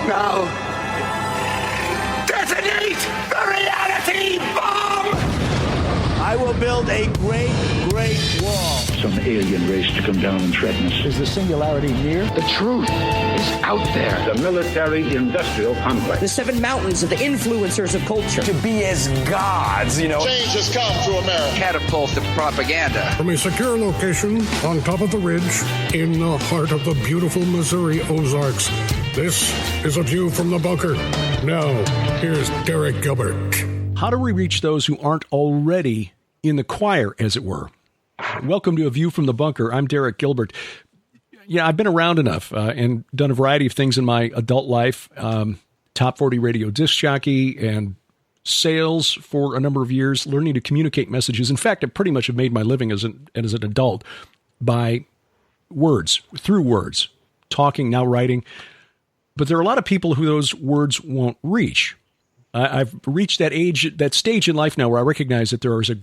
Now, detonate the reality bomb! I will build a great, great wall. Some alien race to come down and threaten us. Is the singularity near? The truth is out there. The military-industrial complex. The seven mountains of the influencers of culture. To be as gods, you know. Change has come to America. Catapult of propaganda. From a secure location on top of the ridge in the heart of the beautiful Missouri Ozarks, this is A View from the Bunker. Now, here's Derek Gilbert. How do we reach those who aren't already in the choir, as it were? Welcome to A View from the Bunker. I'm Derek Gilbert. Yeah, I've been around enough and done a variety of things in my adult life. Top 40 radio disc jockey and sales for a number of years, learning to communicate messages. In fact, I pretty much have made my living as an adult by words, through words, talking, now writing. But there are a lot of people who those words won't reach. I've reached that stage in life now where I recognize that there is a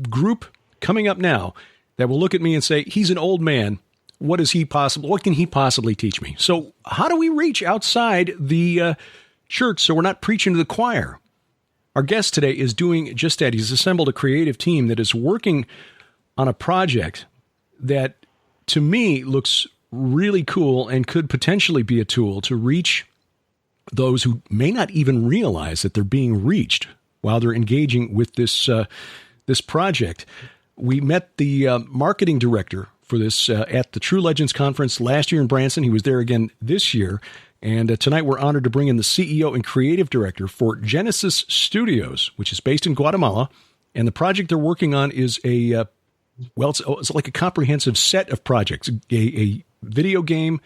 group coming up now that will look at me and say, he's an old man. What can he possibly teach me? So how do we reach outside the church so we're not preaching to the choir? Our guest today is doing just that. He's assembled a creative team that is working on a project that, to me, looks really cool and could potentially be a tool to reach those who may not even realize that they're being reached while they're engaging with this project. We met the marketing director for this at the True Legends Conference last year in Branson. He was there again this year. And tonight we're honored to bring in the CEO and creative director for GEN3SYS Studios, which is based in Guatemala. And the project they're working on is it's like a comprehensive set of projects, a video game,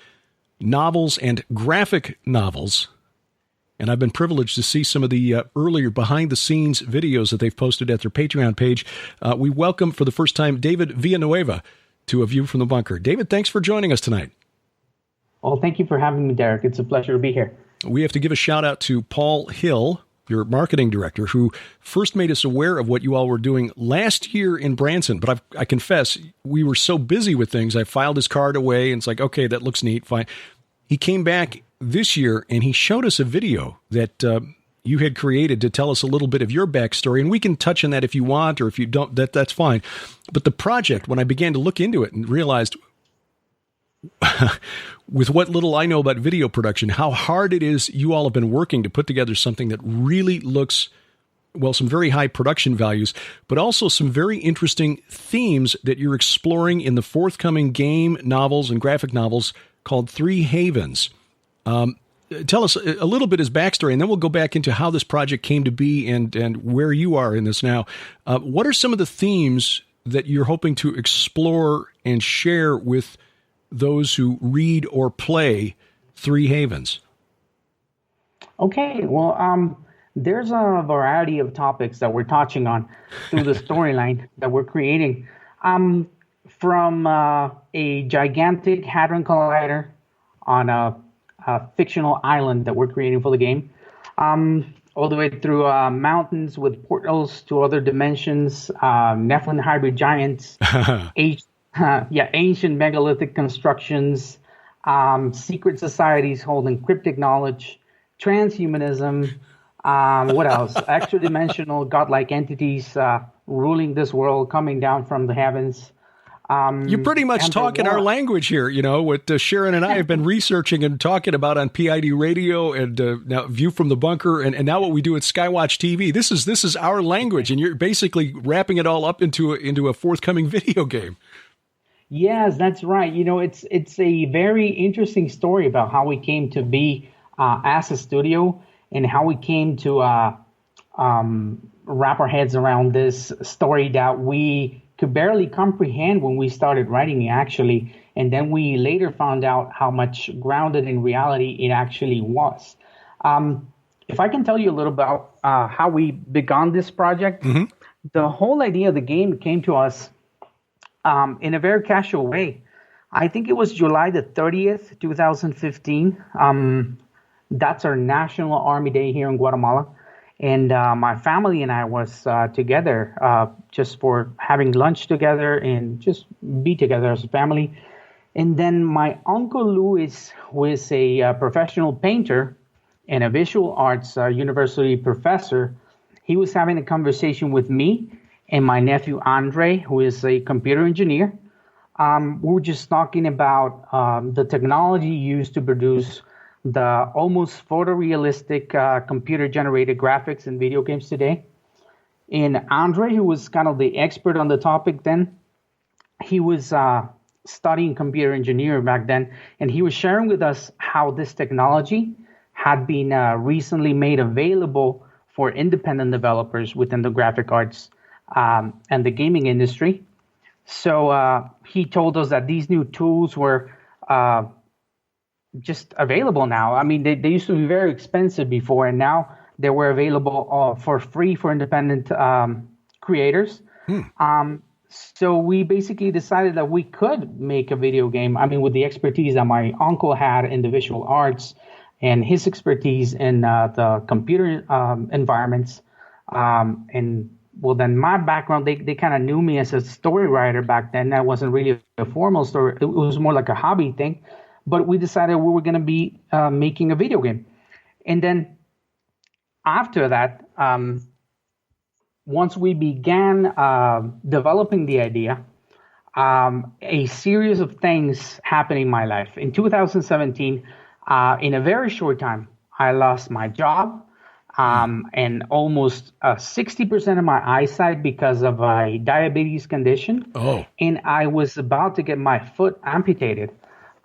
novels, and graphic novels. And I've been privileged to see some of the earlier behind-the-scenes videos that they've posted at their Patreon page. We welcome, for the first time, David Villanueva to A View from the Bunker. David, thanks for joining us tonight. Well, thank you for having me, Derek. It's a pleasure to be here. We have to give a shout-out to Paul Hill, your marketing director, who first made us aware of what you all were doing last year in Branson. But I confess, we were so busy with things, I filed his card away, and it's like, okay, that looks neat, fine. He came back this year, and he showed us a video that you had created to tell us a little bit of your backstory, and we can touch on that if you want, or if you don't, that's fine. But the project, when I began to look into it and realized, with what little I know about video production, how hard it is you all have been working to put together something that really looks, well, some very high production values, but also some very interesting themes that you're exploring in the forthcoming game, novels, and graphic novels called Three Havens. Tell us a little bit his backstory, and then we'll go back into how this project came to be and where you are in this now. What are some of the themes that you're hoping to explore and share with those who read or play Three Havens? Okay, well, there's a variety of topics that we're touching on through the storyline that we're creating. From a gigantic Hadron Collider on a fictional island that we're creating for the game, all the way through mountains with portals to other dimensions, Nephilim hybrid giants, ancient megalithic constructions, secret societies holding cryptic knowledge, transhumanism, what else? Extra-dimensional godlike entities ruling this world, coming down from the heavens. You're pretty much talking our language here, what Sharon and I have been researching and talking about on PID Radio and now View from the Bunker and now what we do at SkyWatch TV. This is our language, and you're basically wrapping it all up into a forthcoming video game. Yes, that's right. It's a very interesting story about how we came to be as a studio and how we came to wrap our heads around this story that we could barely comprehend when we started writing it, actually. And then we later found out how much grounded in reality it actually was. If I can tell you a little about how we began this project, the whole idea of the game came to us in a very casual way. I think it was July the 30th, 2015. That's our National Army Day here in Guatemala. And my family and I was together just for having lunch together and just be together as a family. And then my Uncle Louis, who is a professional painter, and a visual arts university professor. He was having a conversation with me and my nephew Andre, who is a computer engineer. We were just talking about the technology used to produce the almost photorealistic computer-generated graphics in video games today. And Andre, who was kind of the expert on the topic then, he was studying computer engineering back then, and he was sharing with us how this technology had been recently made available for independent developers within the graphic arts and the gaming industry. So he told us that these new tools were just available now. I mean, they used to be very expensive before, and now they were available for free for independent creators. So we basically decided that we could make a video game. I mean, with the expertise that my uncle had in the visual arts and his expertise in the computer environments. And well, then my background, they kind of knew me as a story writer back then. That wasn't really a formal story. It was more like a hobby thing. But we decided we were going to be making a video game. And then after that, once we began developing the idea, a series of things happened in my life. In 2017, in a very short time, I lost my job and almost 60% of my eyesight because of a diabetes condition. Oh. And I was about to get my foot amputated.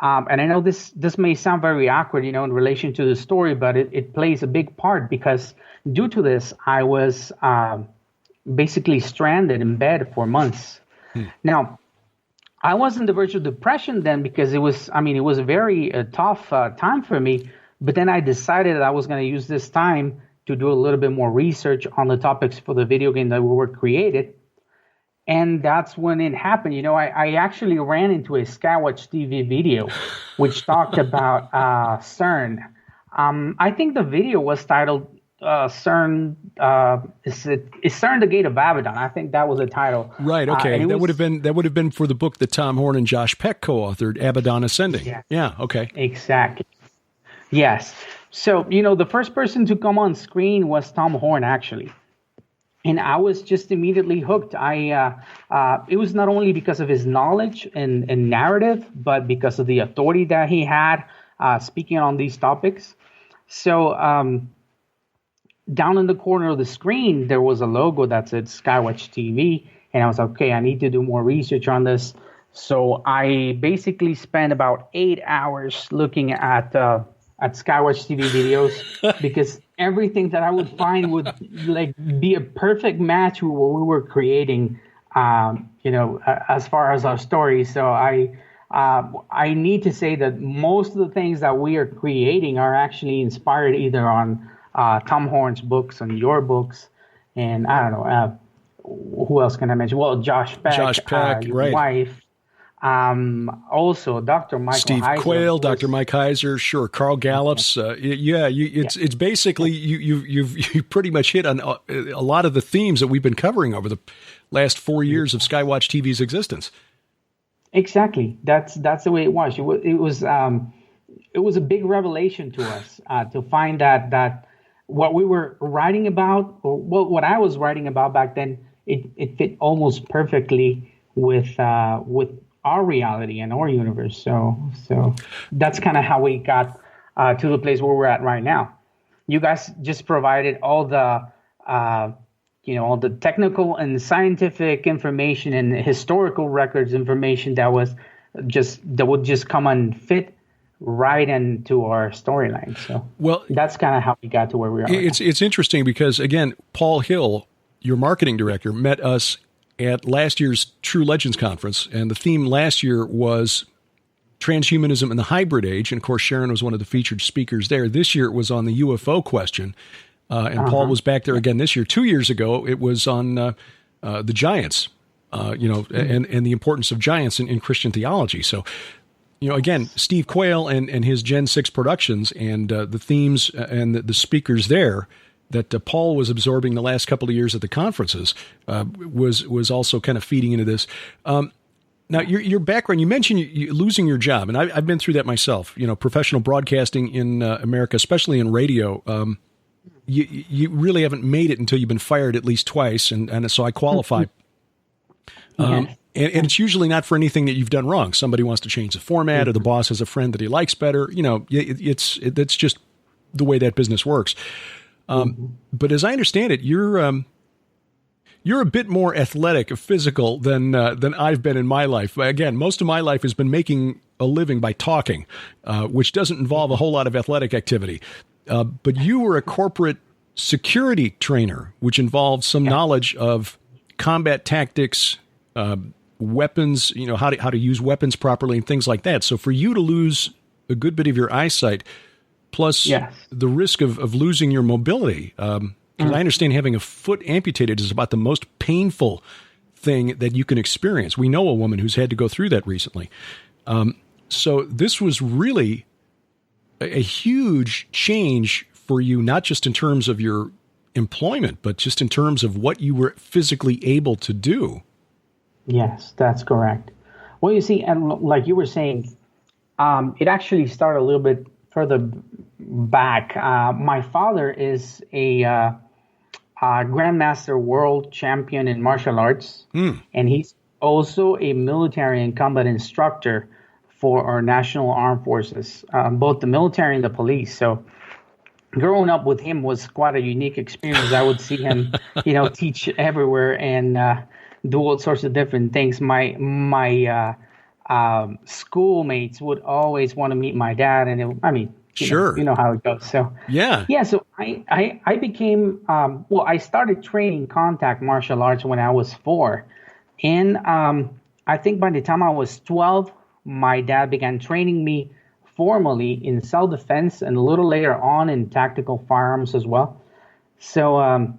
And I know this may sound very awkward, in relation to the story, but it plays a big part because due to this, I was basically stranded in bed for months. Now, I was on the verge of depression then because it was a very tough time for me. But then I decided that I was going to use this time to do a little bit more research on the topics for the video game that we were created. And that's when it happened. I actually ran into a SkyWatch TV video, which talked about CERN. I think the video was titled CERN. Is CERN the Gate of Abaddon? I think that was the title. Right. Okay. That would have been for the book that Tom Horn and Josh Peck co-authored, Abaddon Ascending. Yeah. Okay. Exactly. Yes. So the first person to come on screen was Tom Horn, actually. And I was just immediately hooked. It was not only because of his knowledge and narrative, but because of the authority that he had speaking on these topics. So down in the corner of the screen, there was a logo that said SkyWatch TV. And I was like, okay, I need to do more research on this. So I basically spent about 8 hours looking at SkyWatch TV videos because everything that I would find would be a perfect match with what we were creating, as far as our story. So I need to say that most of the things that we are creating are actually inspired either on Tom Horn's books and your books, and I don't know who else can I mention? Well, Josh Peck, your right. wife. Also, Dr. Michael Steve Heiser, Quayle, Dr. Mike Heiser, sure, Carl Gallups. It's basically you've pretty much hit on a lot of the themes that we've been covering over the last 4 years of SkyWatch TV's existence. Exactly, that's the way it was. It was a big revelation to us to find that what we were writing about, or what I was writing about back then, it fit almost perfectly with our reality and our universe. So that's kind of how we got to the place where we're at right now. You guys just provided all the all the technical and scientific information and historical records information that would just come and fit right into our storyline. So that's kind of how we got to where we are. It's interesting because, again, Paul Hill, your marketing director, met us at last year's True Legends Conference, and the theme last year was transhumanism in the hybrid age, and of course Sharon was one of the featured speakers there. This year it was on the UFO question, and Paul was back there again this year. 2 years ago it was on the giants, and the importance of giants in Christian theology. So, again, Steve Quayle and his Gen3SYS Productions and the themes and the speakers there that Paul was absorbing the last couple of years at the conferences was also kind of feeding into this. Now, your background, you mentioned you losing your job, and I've been through that myself. Professional broadcasting in America, especially in radio, you really haven't made it until you've been fired at least twice, and so I qualify. And it's usually not for anything that you've done wrong. Somebody wants to change the format, or the boss has a friend that he likes better. That's just the way that business works. But as I understand it, you're a bit more athletic, physical than I've been in my life. Again, most of my life has been making a living by talking, which doesn't involve a whole lot of athletic activity. But you were a corporate security trainer, which involved some knowledge of combat tactics, weapons, how to use weapons properly and things like that. So for you to lose a good bit of your eyesight, plus the risk of losing your mobility, because I understand having a foot amputated is about the most painful thing that you can experience. We know a woman who's had to go through that recently. So this was really a huge change for you, not just in terms of your employment, but just in terms of what you were physically able to do. Yes, that's correct. Well, you see, and like you were saying, it actually started a little bit further back. My father is a Grandmaster World Champion in martial arts, and he's also a military and combat instructor for our national armed forces, both the military and the police. So growing up with him was quite a unique experience. I would see him, teach everywhere and do all sorts of different things. My schoolmates would always want to meet my dad, and you know how it goes. So So I became I started training contact martial arts when I was 4, and I think by the time I was 12, my dad began training me formally in self-defense, and a little later on in tactical firearms as well. So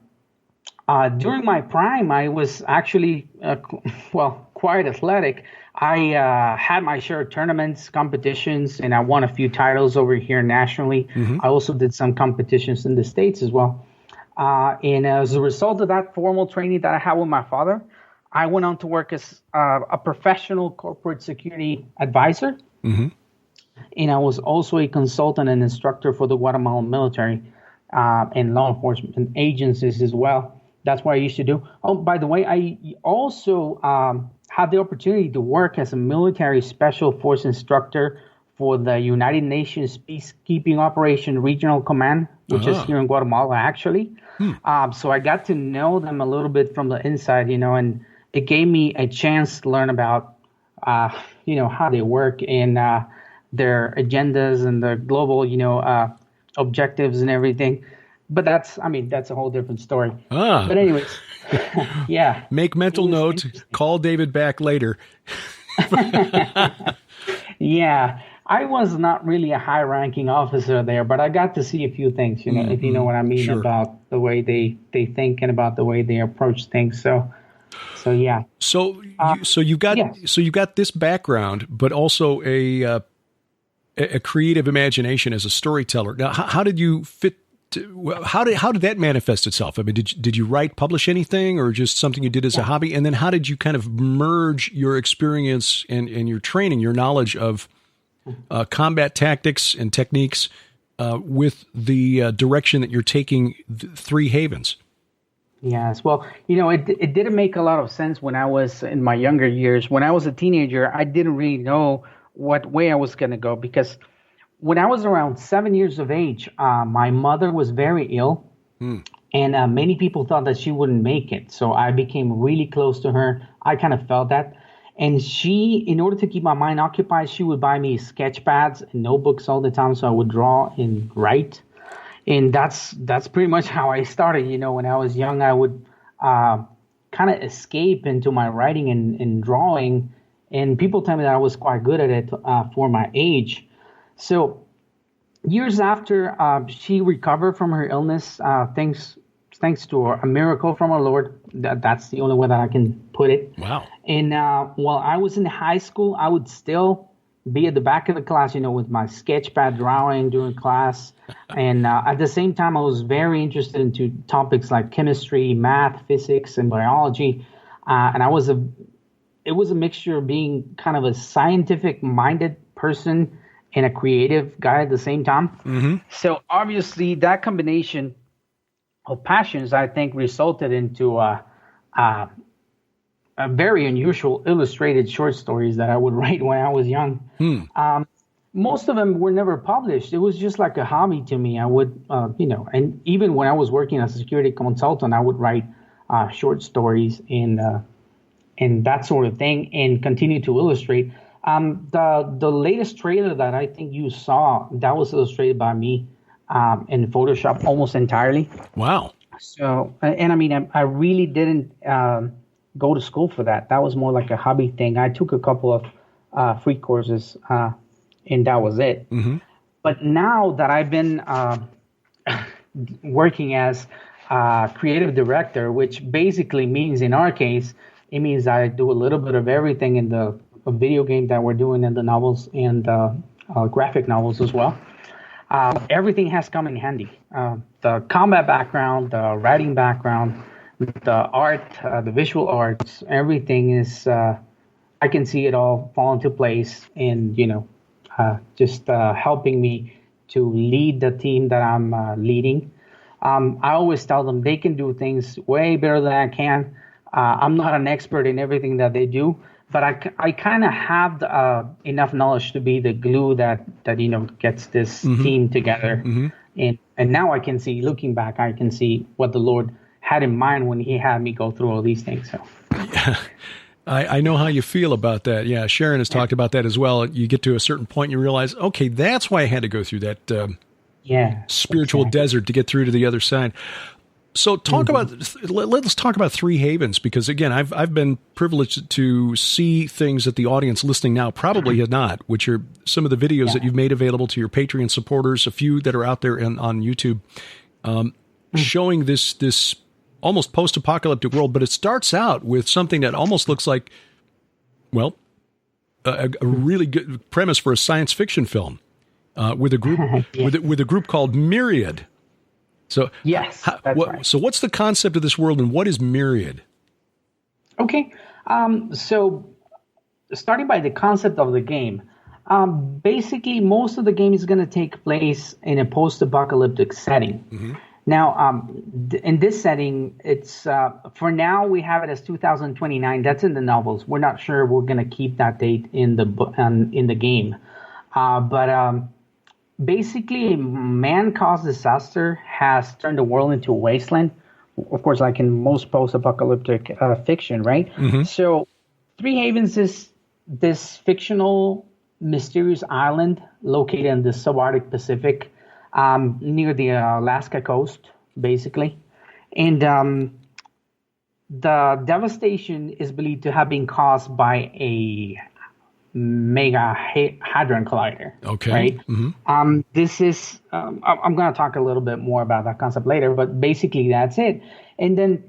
during my prime, I was actually quite athletic. I had my share of tournaments, competitions, and I won a few titles over here nationally. I also did some competitions in the States as well. And as a result of that formal training that I had with my father, I went on to work as a professional corporate security advisor. And I was also a consultant and instructor for the Guatemala military and law enforcement agencies as well. That's what I used to do. Oh, by the way, I also had the opportunity to work as a military special force instructor for the United Nations Peacekeeping Operation Regional Command, which is here in Guatemala, actually. So I got to know them a little bit from the inside, and it gave me a chance to learn about, how they work and their agendas and the global, objectives and everything. But that's a whole different story. But anyways, Make mental note. Call David back later. I was not really a high-ranking officer there, but I got to see a few things, if you know what I mean, about the way they think and about the way they approach things. So yeah. So you've got this background, but also a creative imagination as a storyteller. Now, how did you fit? How did that manifest itself? I mean, did you write, publish anything, or just something you did as a hobby? And then how did you kind of merge your experience and your training, your knowledge of combat tactics and techniques with the direction that you're taking Three Havens? Yes. Well, it didn't make a lot of sense when I was in my younger years. When I was a teenager, I didn't really know what way I was going to go, because when I was around 7 years of age, my mother was very ill, and many people thought that she wouldn't make it. So I became really close to her. I kind of felt that. And she, in order to keep my mind occupied, she would buy me sketch pads and notebooks all the time, so I would draw and write. And that's pretty much how I started. When I was young, I would kind of escape into my writing and drawing. And people tell me that I was quite good at it for my age. So years after she recovered from her illness, thanks to a miracle from our Lord, that's the only way that I can put it. Wow. And while I was in high school, I would still be at the back of the class, with my sketch pad drawing during class. And at the same time, I was very interested into topics like chemistry, math, physics, and biology. And I was a it was a mixture of being kind of a scientific-minded person and a creative guy at the same time. Mm-hmm. So obviously that combination of passions, I think, resulted into a very unusual illustrated short stories that I would write when I was young. Most of them were never published. It was just like a hobby to me. I would, and even when I was working as a security consultant, I would write short stories and that sort of thing, and continue to illustrate. The latest trailer that I think you saw, that was illustrated by me in Photoshop almost entirely. Wow. So, and I mean, I really didn't go to school for that. That was more like a hobby thing. I took a couple of free courses, and that was it. Mm-hmm. But now that I've been working as a creative director, which basically means, in our case, it means I do a little bit of everything in the video game that we're doing, in the novels and graphic novels as well. Everything has come in handy. The combat background, the writing background, the art, the visual arts, everything is, I can see it all fall into place, and, just helping me to lead the team that I'm leading. I always tell them they can do things way better than I can. I'm not an expert in everything that they do, but I kind of have enough knowledge to be the glue that gets this team together. Mm-hmm. And now I can see, looking back, I can see what the Lord had in mind when he had me go through all these things. So. Yeah. I know how you feel about that. Yeah, Sharon has talked about that as well. You get to a certain point, you realize, okay, that's why I had to go through that spiritual desert to get through to the other side. So let's talk about Three Havens, because again, I've been privileged to see things that the audience listening now probably has not, which are some of the videos that you've made available to your Patreon supporters, a few that are out there on YouTube, showing this almost post-apocalyptic world. But it starts out with something that almost looks like, well, a really good premise for a science fiction film, with a group with a group called Myriad. So yes, right. So what's the concept of this world, and what is Myriad? Okay, so starting by the concept of the game, basically most of the game is going to take place in a post-apocalyptic setting. Mm-hmm. Now, in this setting, it's for now we have it as 2029. That's in the novels. We're not sure we're going to keep that date in the game, but basically, a man-caused disaster has turned the world into a wasteland. Of course, like in most post-apocalyptic fiction, right? Mm-hmm. So, Three Havens is this fictional, mysterious island located in the subarctic Pacific, near the Alaska coast, basically. And the devastation is believed to have been caused by a mega hadron collider. Okay. Right. Mm-hmm. This is. I'm going to talk a little bit more about that concept later, but basically that's it. And then,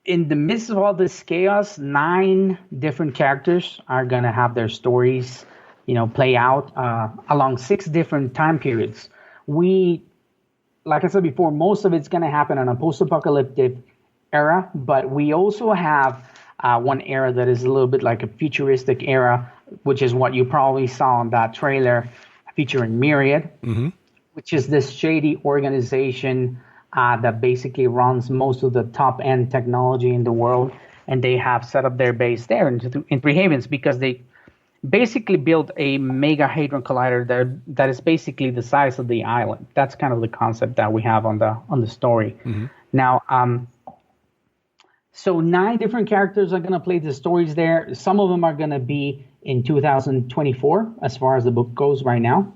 in the midst of all this chaos, 9 different characters are going to have their stories, play out along 6 different time periods. Like I said before, most of it's going to happen in a post-apocalyptic era, but we also have one era that is a little bit like a futuristic era, which is what you probably saw in that trailer featuring Myriad, mm-hmm. which is this shady organization that basically runs most of the top-end technology in the world, and they have set up their base there in Three Havens because they basically built a mega hadron collider that is basically the size of the island. That's kind of the concept that we have on the story. Mm-hmm. Now, so 9 different characters are going to play the stories there. Some of them are going to be in 2024, as far as the book goes right now.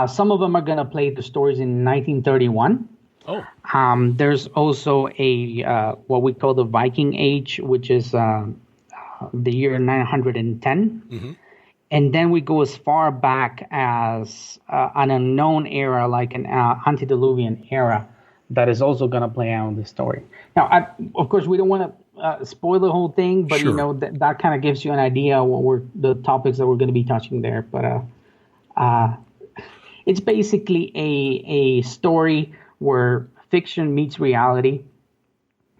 Some of them are going to play the stories in 1931. Oh. There's also a what we call the Viking Age, which is the year 910. Mm-hmm. And then we go as far back as an unknown era, like an antediluvian era, that is also going to play out in the story. Now, of course, we don't want to spoil the whole thing, but sure. That kind of gives you an idea of what the topics that we're going to be touching there. But it's basically a story where fiction meets reality.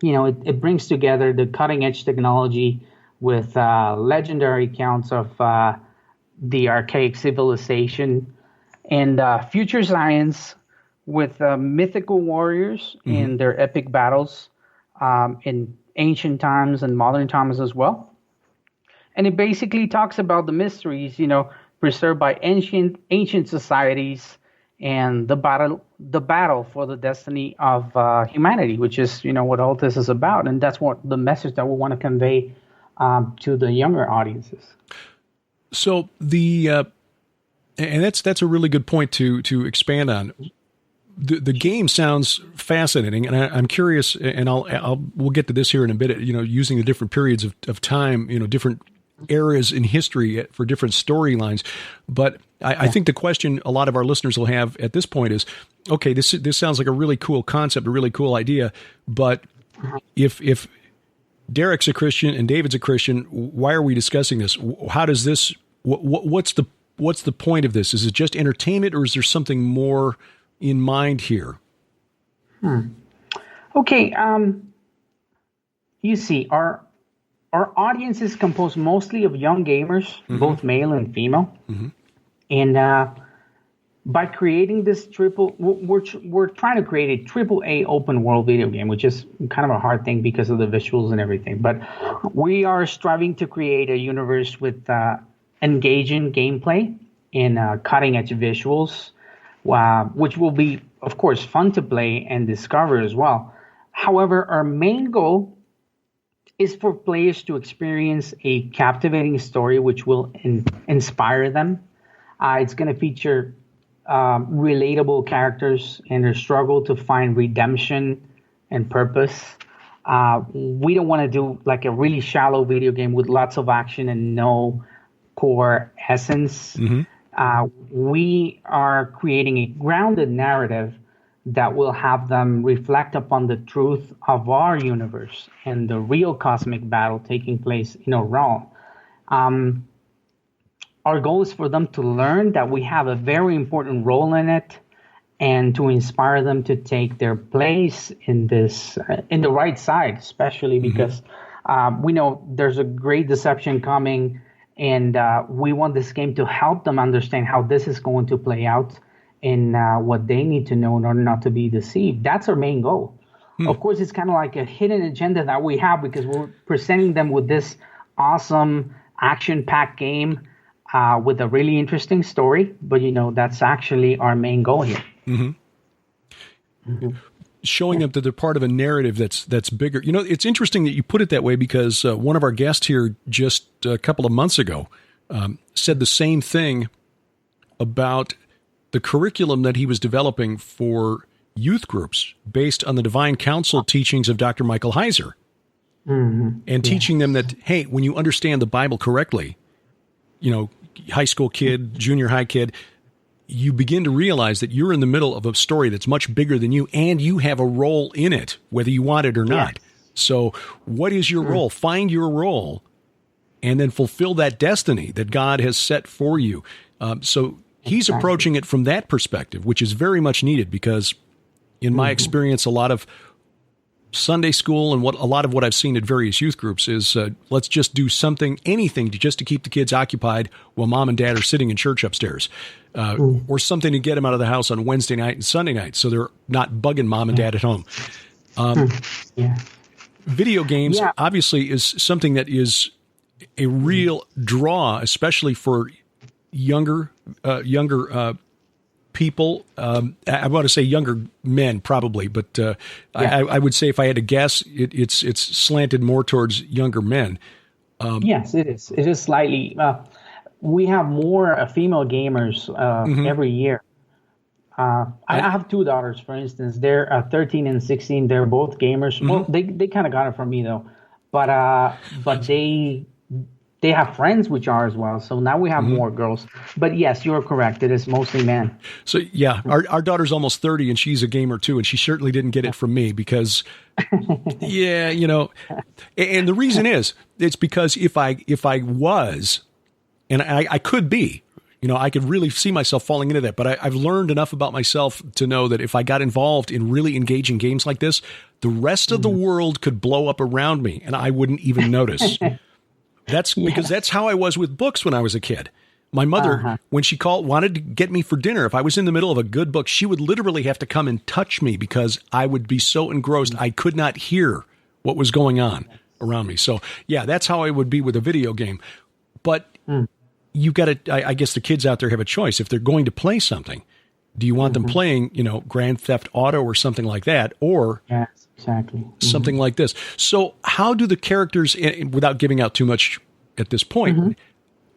it brings together the cutting edge technology with legendary accounts of the archaic civilization and future science with mythical warriors in their epic battles in ancient times and modern times as well. And it basically talks about the mysteries, preserved by ancient societies and the battle for the destiny of humanity, which is, what all this is about. And that's what the message that we want to convey to the younger audiences. So and that's a really good point to expand on. The game sounds fascinating, and I'm curious, and we'll get to this here in a bit. Using the different periods of time, different eras in history for different storylines. But I think the question a lot of our listeners will have at this point is, okay, this sounds like a really cool concept, a really cool idea, but if Derek's a Christian and David's a Christian, why are we discussing this? How does this? What's the point of this? Is it just entertainment, or is there something more in mind here? Okay. You see, our audience is composed mostly of young gamers, both male and female. And by creating this we're trying to create a AAA open world video game, which is kind of a hard thing because of the visuals and everything. But we are striving to create a universe with engaging gameplay and cutting edge visuals, which will be, of course, fun to play and discover as well. However, our main goal is for players to experience a captivating story which will inspire them. It's going to feature relatable characters and their struggle to find redemption and purpose. We don't want to do like a really shallow video game with lots of action and no core essence. We are creating a grounded narrative that will have them reflect upon the truth of our universe and the real cosmic battle taking place in our realm. Our goal is for them to learn that we have a very important role in it, and to inspire them to take their place in this, in the right side, especially because we know there's a great deception coming, and we want this game to help them understand how this is going to play out and what they need to know in order not to be deceived. That's our main goal. Of course, it's kind of like a hidden agenda that we have because we're presenting them with this awesome action-packed game with a really interesting story. But, that's actually our main goal here. Showing them that they're part of a narrative that's bigger. It's interesting that you put it that way because one of our guests here just a couple of months ago said the same thing about the curriculum that he was developing for youth groups based on the Divine Council teachings of Dr. Michael Heiser. And teaching them that, hey, when you understand the Bible correctly, high school kid, junior high kid, you begin to realize that you're in the middle of a story that's much bigger than you, and you have a role in it, whether you want it or not. So what is your role? Find your role and then fulfill that destiny that God has set for you. So he's approaching it from that perspective, which is very much needed because in my experience, a lot of Sunday school and a lot of what I've seen at various youth groups is let's just do anything just to keep the kids occupied while mom and dad are sitting in church upstairs, or something to get them out of the house on Wednesday night and Sunday night so they're not bugging mom and dad at home. Video games obviously is something that is a real draw, especially for younger people. I want to say younger men probably, but I would say if I had to guess, it's slanted more towards younger men. Yes, it is. It is slightly. We have more female gamers every year. I have two daughters, for instance. They're 13 and 16. They're both gamers. Well, they kind of got it from me though, but they have friends which are as well. So now we have more girls. But yes, you're correct. It is mostly men. So yeah, our daughter's almost 30 and she's a gamer too. And she certainly didn't get it from me because, and the reason is, it's because if I was, and I could be, I could really see myself falling into that. But I've learned enough about myself to know that if I got involved in really engaging games like this, the rest of the world could blow up around me and I wouldn't even notice. Because that's how I was with books when I was a kid. My mother, when she wanted to get me for dinner, if I was in the middle of a good book, she would literally have to come and touch me because I would be so engrossed I could not hear what was going on around me. So, yeah, that's how I would be with a video game. But you got to, I guess the kids out there have a choice. If they're going to play something, do you want them playing, Grand Theft Auto or something like that, or something like this? So how do the characters, without giving out too much at this point,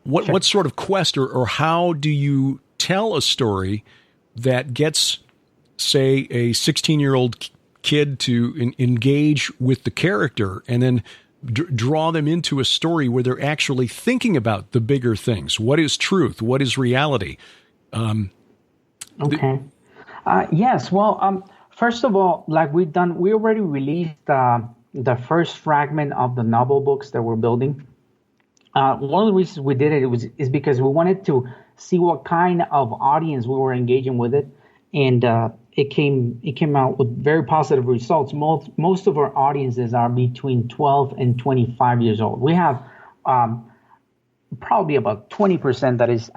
what sort of quest or how do you tell a story that gets, say, a 16-year-old kid to engage with the character and then draw them into a story where they're actually thinking about the bigger things? What is truth? What is reality? Yes. Well, first of all, like we already released the first fragment of the novel books that we're building. One of the reasons we did it is because we wanted to see what kind of audience we were engaging with it, and it came out with very positive results. Most of our audiences are between 12 and 25 years old. We have probably about 20% that is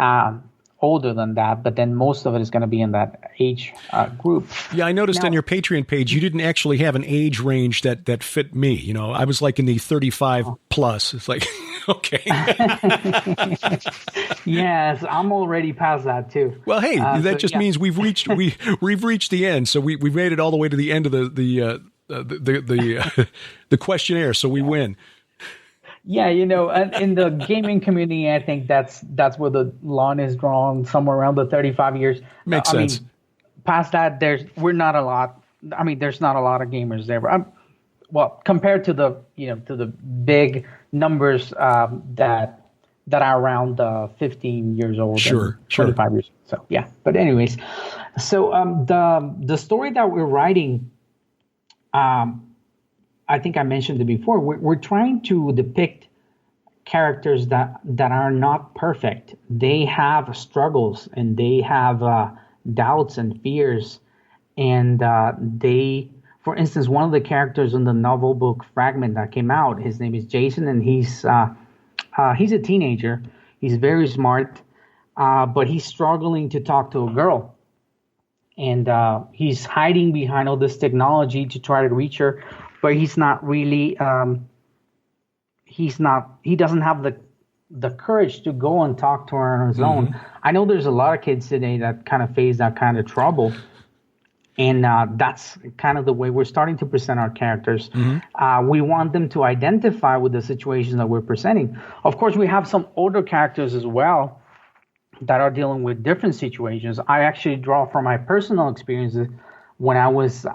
older than that, but then most of it is going to be in that age group. Yeah, I noticed on your Patreon page, you didn't actually have an age range that fit me. I was like in the 35 plus. It's like, okay. Yes, I'm already past that too. Well, hey, that just means we've reached the end. So we've made it all the way to the end of the questionnaire. So we win. Yeah, in the gaming community, I think that's where the line is drawn, somewhere around the 35 years. Makes sense. Past that, there's not a lot of gamers there. Well, compared to the big numbers that are around 15 years old, sure, 25 years. So yeah, but anyways, so the story that we're writing, I think I mentioned it before. We're trying to depict characters that are not perfect. They have struggles and they have doubts and fears, and for instance, one of the characters in the novel book fragment that came out, his name is Jason, and he's a teenager. He's very smart, but he's struggling to talk to a girl, and he's hiding behind all this technology to try to reach her. But he's not really, he doesn't have the courage to go and talk to her on his own. I know there's a lot of kids today that kind of face that kind of trouble. And that's kind of the way we're starting to present our characters. We want them to identify with the situations that we're presenting. Of course, we have some older characters as well that are dealing with different situations. I actually draw from my personal experiences when I was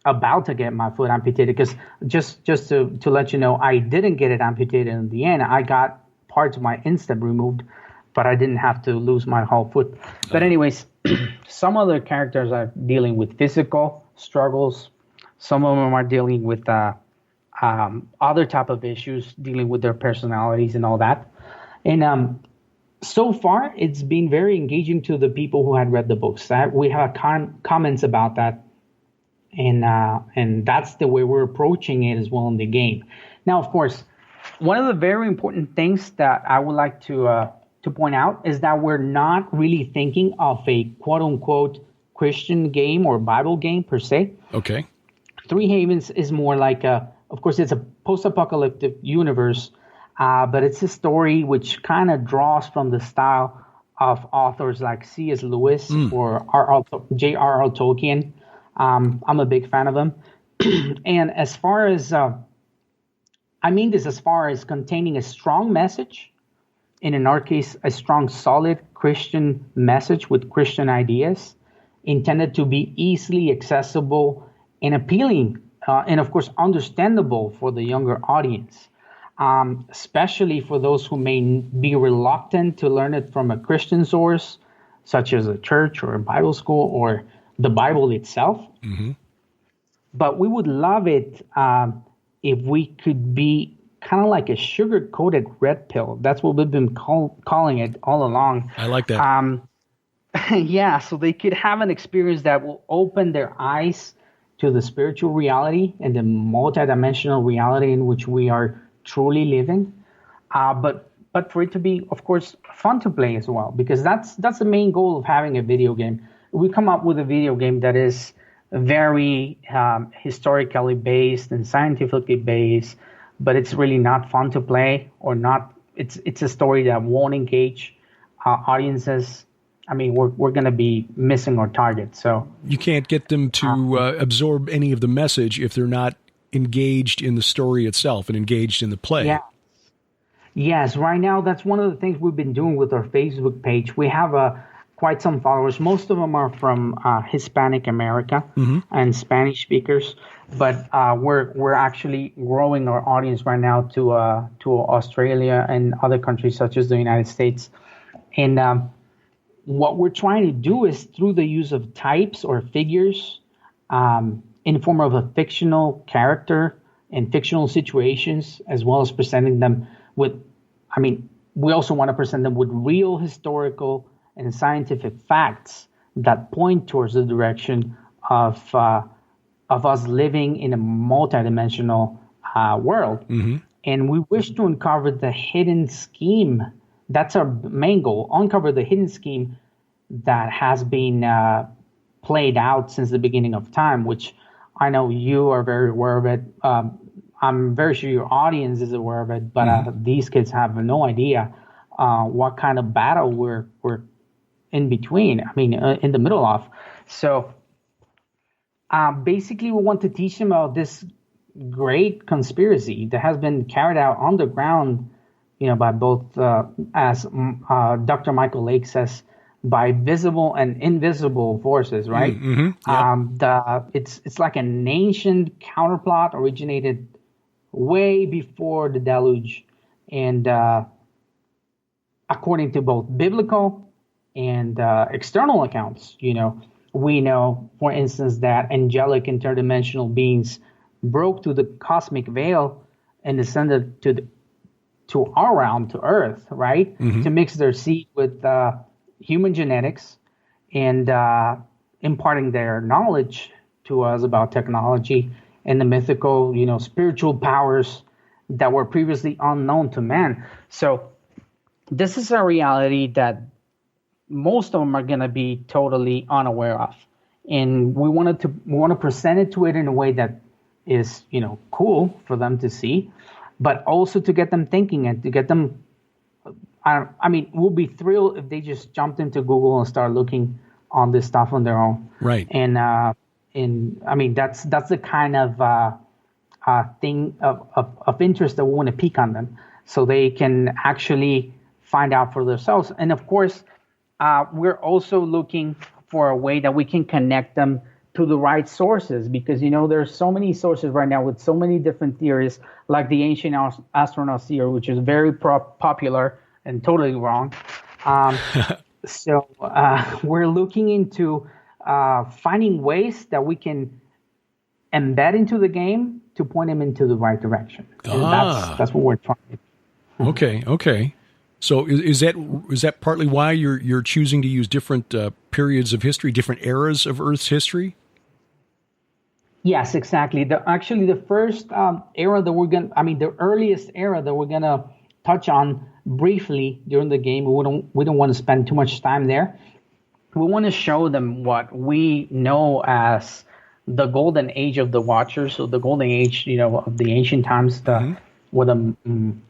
about to get my foot amputated, because just to let you know, I didn't get it amputated in the end. I got parts of my instep removed, but I didn't have to lose my whole foot. But anyways, some other characters are dealing with physical struggles. Some of them are dealing with other type of issues, dealing with their personalities and all that. And so far, it's been very engaging to the people who had read the books. We have comments about that. And that's the way we're approaching it as well in the game. Now, of course, one of the very important things that I would like to point out is that we're not really thinking of a quote-unquote Christian game or Bible game per se. Okay. Three Havens is more like of course, it's a post-apocalyptic universe, but it's a story which kind of draws from the style of authors like C.S. Lewis or J.R.R. Tolkien. I'm a big fan of them. And as far as, I mean this as far as containing a strong message, and in our case, a strong, solid Christian message with Christian ideas intended to be easily accessible and appealing, and of course, understandable for the younger audience, especially for those who may be reluctant to learn it from a Christian source, such as a church or a Bible school or the Bible itself. But we would love it if we could be kind of like a sugar-coated red pill. That's what we've been calling it all along. I like that. Yeah, so they could have an experience that will open their eyes to the spiritual reality and the multidimensional reality in which we are truly living. But for it to be, of course, fun to play as well, because that's the main goal of having a video game. We come up with a video game that is very historically based and scientifically based, but it's really not fun to play, or not. It's a story that won't engage audiences. I mean, we're going to be missing our target. So you can't get them to absorb any of the message if they're not engaged in the story itself and engaged in the play. Yeah. Yes, right now that's one of the things we've been doing with our Facebook page. We have quite some followers. Most of them are from Hispanic America and Spanish speakers, but we're actually growing our audience right now to Australia and other countries such as the United States. And what we're trying to do is, through the use of types or figures in form of a fictional character and fictional situations, as well as presenting them with, I mean, we also want to present them with real historical and scientific facts that point towards the direction of us living in a multidimensional world. And we wish to uncover the hidden scheme. That's our main goal, uncover the hidden scheme that has been played out since the beginning of time, which I know you are very aware of it. I'm very sure your audience is aware of it, but these kids have no idea what kind of battle we're in between. I mean, in the middle of. So basically, we want to teach them about this great conspiracy that has been carried out underground, by both, as Dr. Michael Lake says, by visible and invisible forces, right? It's like an ancient counterplot originated way before the deluge, and according to both biblical and external accounts, we know, for instance, that angelic interdimensional beings broke through the cosmic veil and descended to our realm, to Earth, right, to mix their seed with human genetics and imparting their knowledge to us about technology and the mythical, spiritual powers that were previously unknown to man. So this is a reality that most of them are going to be totally unaware of. And we want to present it to it in a way that is, cool for them to see, but also to get them thinking and to get them, I mean, we'll be thrilled if they just jumped into Google and start looking on this stuff on their own. Right. And I mean, that's the kind of thing of interest that we want to pique on them, so they can actually find out for themselves. And of course, we're also looking for a way that we can connect them to the right sources, because there's so many sources right now with so many different theories, like the ancient astronaut theory, which is very popular and totally wrong. So we're looking into finding ways that we can embed into the game to point them into the right direction. And that's what we're trying to do. Okay. So is that partly why you're choosing to use different periods of history, different eras of Earth's history? Yes, exactly. The first era that the earliest era that we're gonna touch on briefly during the game. We don't want to spend too much time there. We want to show them what we know as the golden age of the Watchers, so the golden age, of the ancient times, where the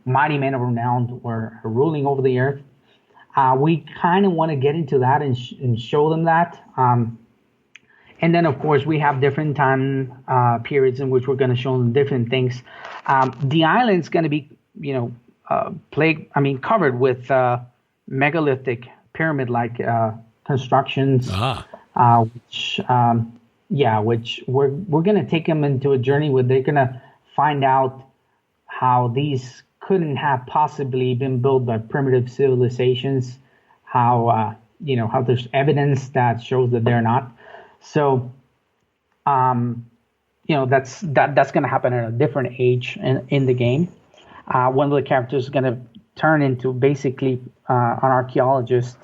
mighty men of renown were ruling over the earth. We kind of want to get into that and show them that. And then, of course, we have different time periods in which we're going to show them different things. The island's going to be, covered with megalithic pyramid-like constructions, which we're going to take them into a journey where they're going to find out how these couldn't have possibly been built by primitive civilizations, how there's evidence that shows that they're not. So, that's going to happen at a different age in the game. One of the characters is going to turn into basically an archaeologist,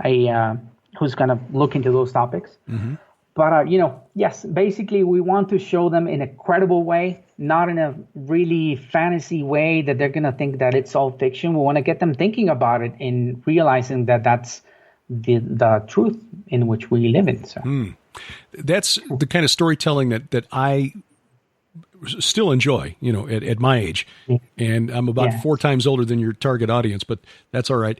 who's going to look into those topics. Mm-hmm. But, yes, basically we want to show them in a credible way, not in a really fantasy way that they're going to think that it's all fiction. We want to get them thinking about it and realizing that that's the truth in which we live in. So that's the kind of storytelling that I still enjoy, at my age. And I'm about 4 times older than your target audience, but that's all right.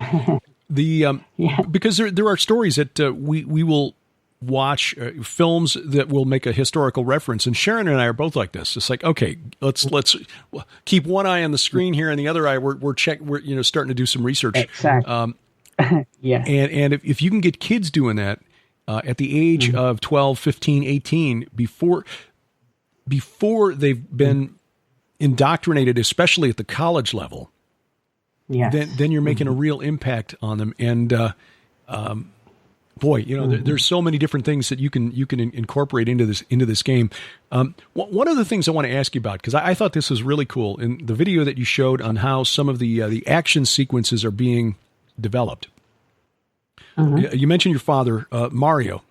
Because there are stories that we will watch, films that will make a historical reference, and Sharon and I are both like this. It's like, okay, let's keep one eye on the screen here, and the other eye we're starting to do some research. Exactly. Yeah. And if you can get kids doing that at the age of 12, 15, 18, before they've been indoctrinated, especially at the college level, then you're making a real impact on them. And boy, there's so many different things that you can incorporate into this game. One of the things I want to ask you about, because I thought this was really cool in the video that you showed on how some of the action sequences are being developed. You mentioned your father, Mario,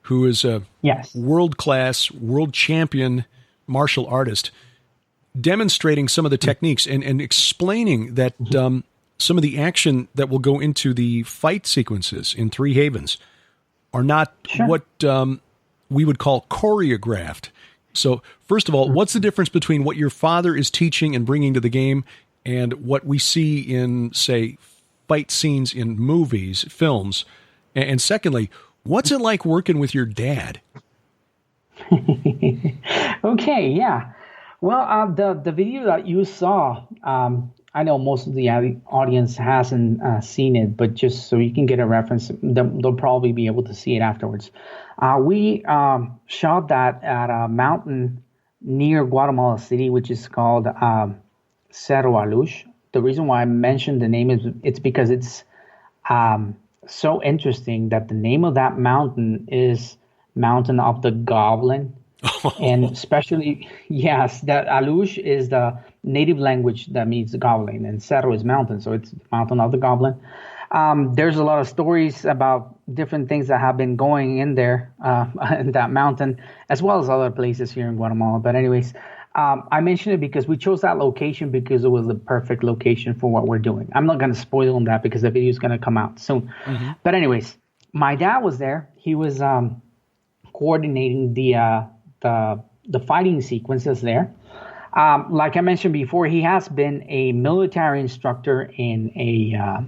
who is a world-class, world champion martial artist, demonstrating some of the techniques and explaining that some of the action that will go into the fight sequences in Three Havens are not what we would call choreographed. So first of all, what's the difference between what your father is teaching and bringing to the game and what we see in, say, fight scenes in movies, films? And secondly, what's it like working with your dad? Okay, yeah. Well, the video that you saw, I know most of the audience hasn't seen it, but just so you can get a reference, they'll probably be able to see it afterwards. We shot that at a mountain near Guatemala City, which is called Cerro Alush. The reason why I mentioned the name is it's because it's so interesting that the name of that mountain is Mountain of the Goblin. And especially, that Alush is the native language that means goblin, and Cerro is mountain, so it's Mountain of the Goblin. There's a lot of stories about different things that have been going in there, in that mountain, as well as other places here in Guatemala. But anyways, I mentioned it because we chose that location because it was the perfect location for what we're doing. I'm not going to spoil on that because the video is going to come out soon. But anyways, my dad was there. He was coordinating the fighting sequences there. Like I mentioned before, he has been a military instructor and a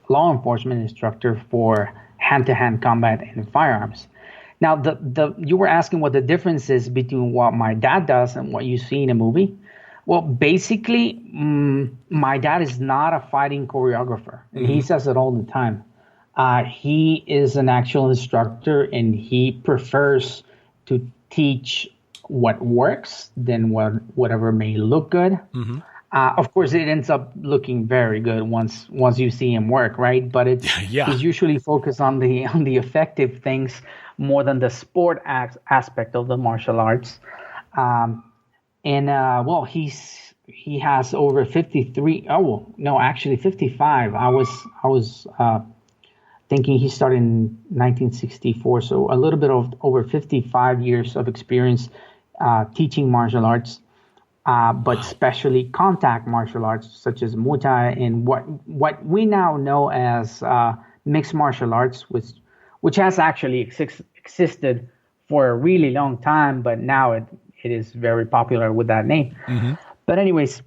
law enforcement instructor for hand-to-hand combat and firearms. Now, you were asking what the difference is between what my dad does and what you see in a movie. Well, basically, my dad is not a fighting choreographer, and he says it all the time. He is an actual instructor, and he prefers to teach what works than whatever may look good. Of course, it ends up looking very good once you see him work, right? But he's usually focused on the effective things more than the sport aspect of the martial arts. He has over 53. Oh no, actually 55. I was thinking he started in 1964, so a little bit of over 55 years of experience teaching martial arts, but especially contact martial arts such as Muay Thai and what we now know as mixed martial arts, which has actually existed for a really long time, but now it is very popular with that name. But anyways,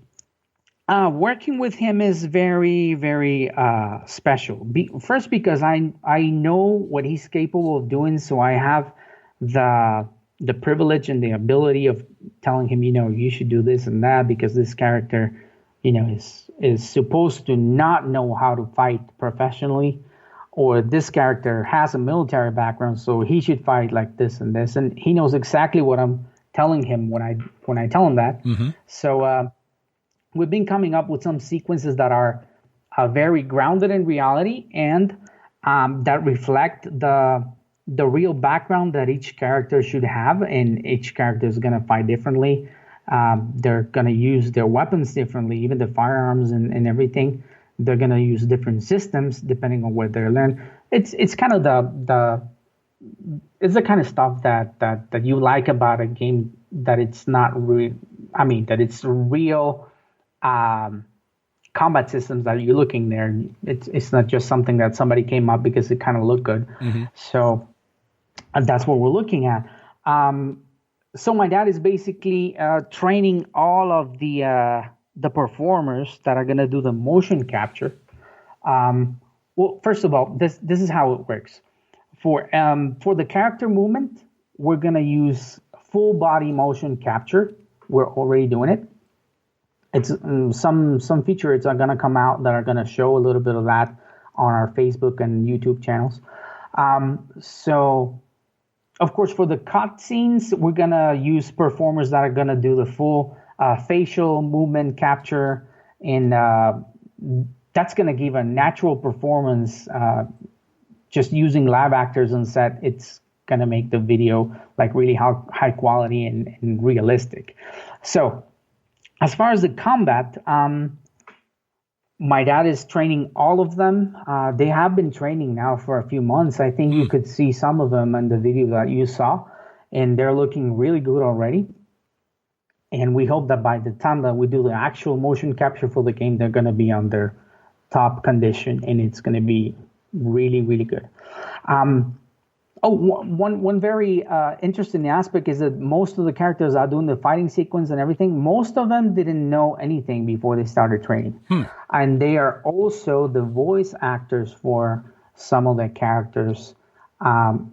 working with him is very, very special. First, because I know what he's capable of doing, so I have the privilege and the ability of telling him, you should do this and that because this character, is supposed to not know how to fight professionally, or this character has a military background, so he should fight like this and this, and he knows exactly what I'm telling him when I tell him that. So we've been coming up with some sequences that are very grounded in reality and that reflect the real background that each character should have, and each character is going to fight differently. They're going to use their weapons differently, even the firearms and everything. They're going to use different systems depending on what they learn. It's kind of it's the kind of stuff that you like about a game, that it's not real. I mean, that it's real combat systems that you're looking there. It's not just something that somebody came up because it kind of looked good. So that's what we're looking at. So my dad is basically training all of the performers that are going to do the motion capture. Well, first of all, this is how it works. For the character movement, we're going to use full body motion capture. We're already doing it. It's some features are going to come out that are going to show a little bit of that on our Facebook and YouTube channels. So, of course, for the cutscenes, we're going to use performers that are going to do the full facial movement capture, and that's going to give a natural performance. Just using live actors on set, it's going to make the video like really high quality and realistic. So, as far as the combat, my dad is training all of them. They have been training now for a few months. I think you could see some of them in the video that you saw, and they're looking really good already. And we hope that by the time that we do the actual motion capture for the game, they're going to be on their top condition, and it's going to be really, really good. One very interesting aspect is that most of the characters are doing the fighting sequence and everything. Most of them didn't know anything before they started training. And they are also the voice actors for some of the characters.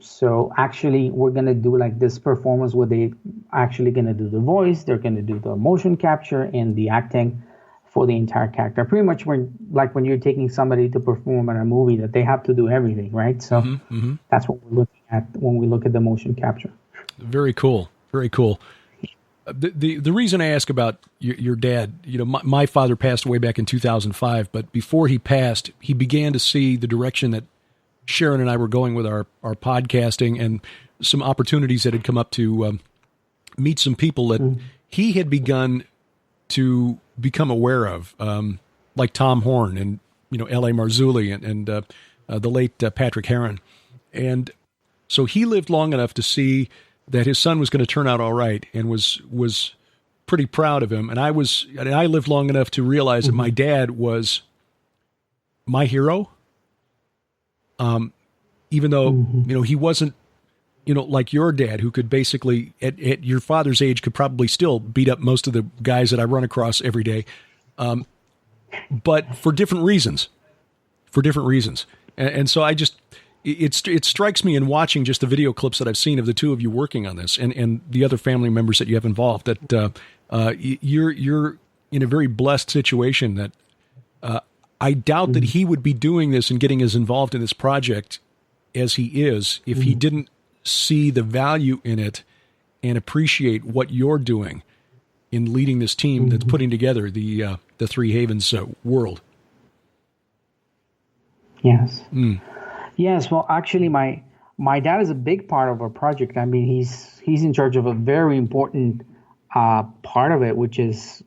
So actually, we're going to do like this performance where they actually going to do the voice, they're going to do the motion capture and the acting for the entire character. Pretty much when you're taking somebody to perform in a movie, that they have to do everything, right? So that's what we're looking at when we look at the motion capture. Very cool. Very cool. The reason I ask about your dad, my father passed away back in 2005, but before he passed, he began to see the direction that Sharon and I were going with our podcasting, and some opportunities that had come up to meet some people that he had begun to become aware of, like Tom Horn and L.A. Marzulli and the late Patrick Heron. And so he lived long enough to see that his son was going to turn out all right, and was pretty proud of him. And I lived long enough to realize that my dad was my hero. Even though, he wasn't, like your dad, who could basically at your father's age could probably still beat up most of the guys that I run across every day. But for different reasons, And so it strikes me in watching just the video clips that I've seen of the two of you working on this, and the other family members that you have involved, that you're in a very blessed situation. That I doubt that he would be doing this and getting as involved in this project as he is if he didn't see the value in it and appreciate what you're doing in leading this team that's putting together the Three Havens world. Yes. Yes. Well, actually, my dad is a big part of our project. I mean, he's in charge of a very important part of it, which is,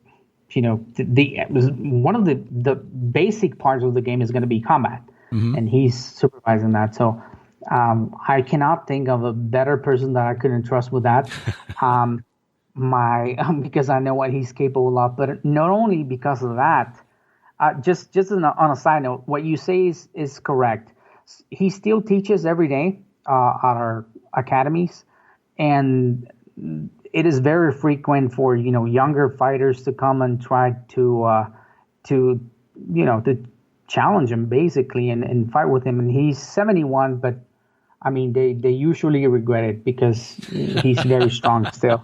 one of the basic parts of the game is going to be combat, and he's supervising that. So I cannot think of a better person that I could entrust with that. Because I know what he's capable of, but not only because of that. Just on a side note, what you say is correct. He still teaches every day at our academies, and it is very frequent for younger fighters to come and try to challenge him basically and fight with him. And he's 71, but I mean they usually regret it because he's very strong still.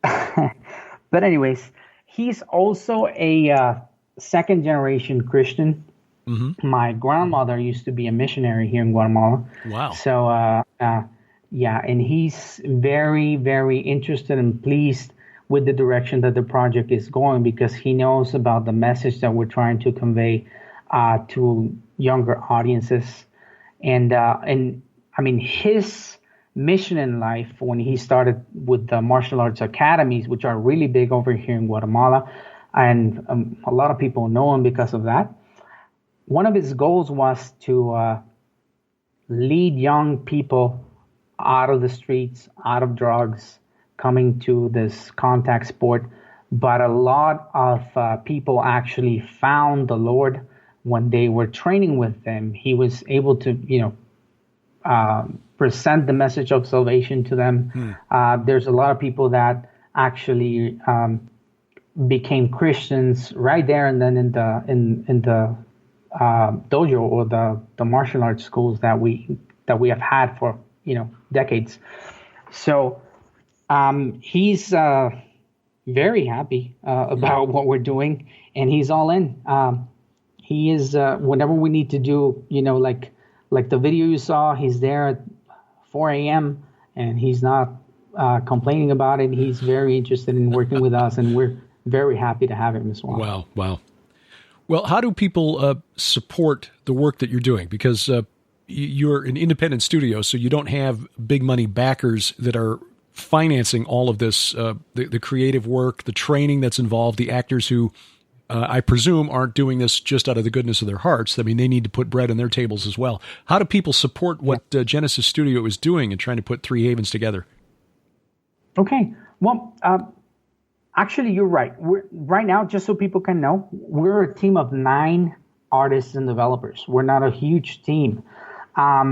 But anyways, he's also a second generation Christian. My grandmother used to be a missionary here in Guatemala. Wow. So, and he's very, very interested and pleased with the direction that the project is going, because he knows about the message that we're trying to convey to younger audiences. And I mean, his mission in life when he started with the martial arts academies, which are really big over here in Guatemala. And a lot of people know him because of that. One of his goals was to lead young people out of the streets, out of drugs, coming to this contact sport. But a lot of people actually found the Lord when they were training with him. He was able to, present the message of salvation to them. There's a lot of people that actually became Christians right there and then in the dojo or the martial arts schools that we have had for decades. So he's very happy about what we're doing, and he's all in. He is whenever we need to do, like the video you saw, he's there at 4 a.m. and he's not complaining about it. He's very interested in working with us, and we're very happy to have him as well. Wow. Well, how do people support the work that you're doing? Because you're an independent studio, so you don't have big money backers that are financing all of this, the creative work, the training that's involved, the actors who I presume aren't doing this just out of the goodness of their hearts. I mean, they need to put bread on their tables as well. How do people support what GEN3SYS Studio is doing and trying to put Three Havens together? Okay. Well, actually, you're right. Right now, just so people can know, we're a team of 9 artists and developers. We're not a huge team. I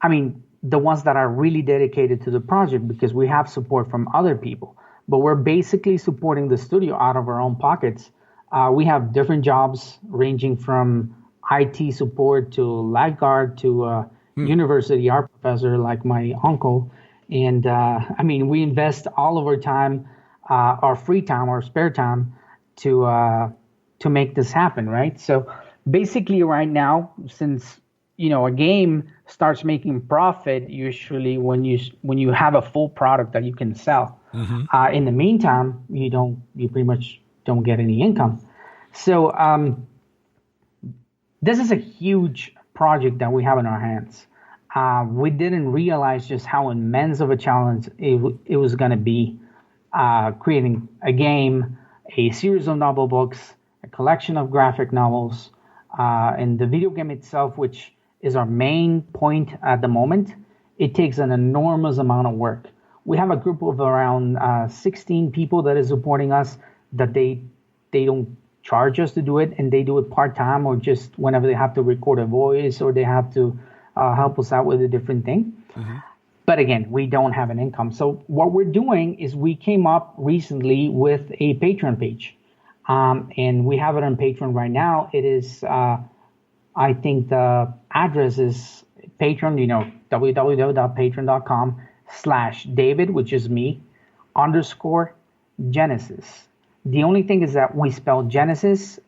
mean, the ones that are really dedicated to the project, because we have support from other people. But we're basically supporting the studio out of our own pockets. We have different jobs ranging from IT support to lifeguard to university art professor like my uncle. And we invest all of our time, our free time, our spare time to make this happen, right? So basically right now, since a game starts making profit usually when you have a full product that you can sell. Mm-hmm. In the meantime, you pretty much don't get any income. So this is a huge project that we have in our hands. We didn't realize just how immense of a challenge it was going to be, creating a game, a series of novel books, a collection of graphic novels, and the video game itself, which is our main point at the moment. It takes an enormous amount of work. We have a group of around 16 people that is supporting us, that they don't charge us to do it, and they do it part-time or just whenever they have to record a voice or they have to help us out with a different thing. Mm-hmm. But again, we don't have an income. So what we're doing is we came up recently with a Patreon page. And we have it on Patreon right now. It is, I think the address is Patreon, www.patreon.com/David, which is me, _GEN3SYS. The only thing is that we spell Genesis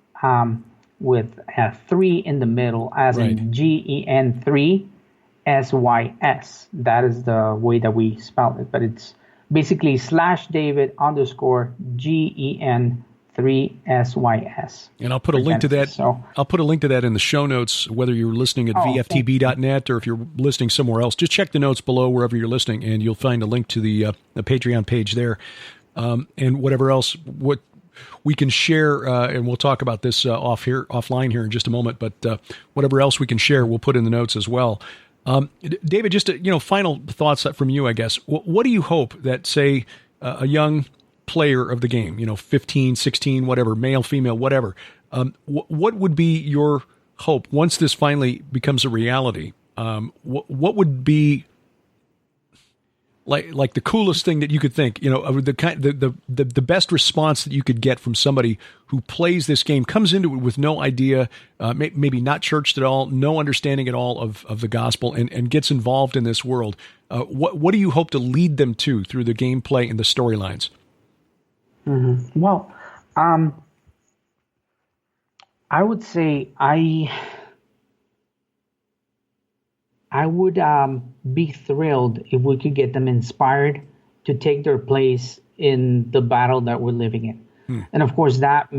with a 3 in the middle, as in GEN3SYS. That is the way that we spell it. But it's basically /David _GEN3SYS. And I'll put a link to that. So, I'll put a link to that in the show notes, whether you're listening at vftb.net or if you're listening somewhere else. Just check the notes below wherever you're listening, and you'll find a link to the Patreon page there. And whatever else, what we can share, and we'll talk about this offline here in just a moment. But whatever else we can share, we'll put in the notes as well. David, just final thoughts from you, I guess. What do you hope that, say, a young player of the game, 15, 16, whatever, male, female, whatever, what would be your hope once this finally becomes a reality? What would be like the coolest thing that you could think, the best response that you could get from somebody who plays this game, comes into it with no idea, maybe not churched at all, no understanding at all of the gospel, and gets involved in this world? What do you hope to lead them to through the gameplay and the storylines? Mm-hmm. Well, I would say I would be thrilled if we could get them inspired to take their place in the battle that we're living in. And of course, that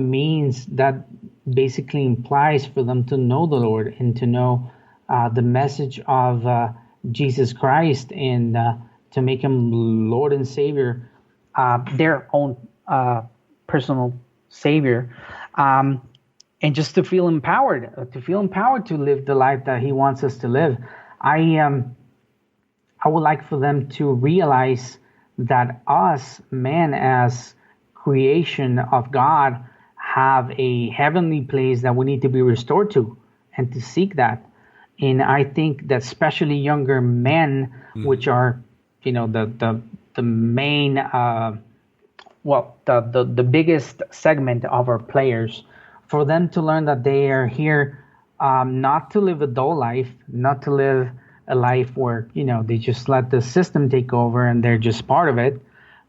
basically implies for them to know the Lord and to know the message of Jesus Christ and to make him Lord and Savior, their own personal Savior, and just to feel empowered to live the life that he wants us to live. I would like for them to realize that us, man, as creation of God, have a heavenly place that we need to be restored to and to seek that. And I think that especially younger men, which are, the main, the biggest segment of our players, for them to learn that they are here not to live a dull life, not to live a life where, they just let the system take over and they're just part of it,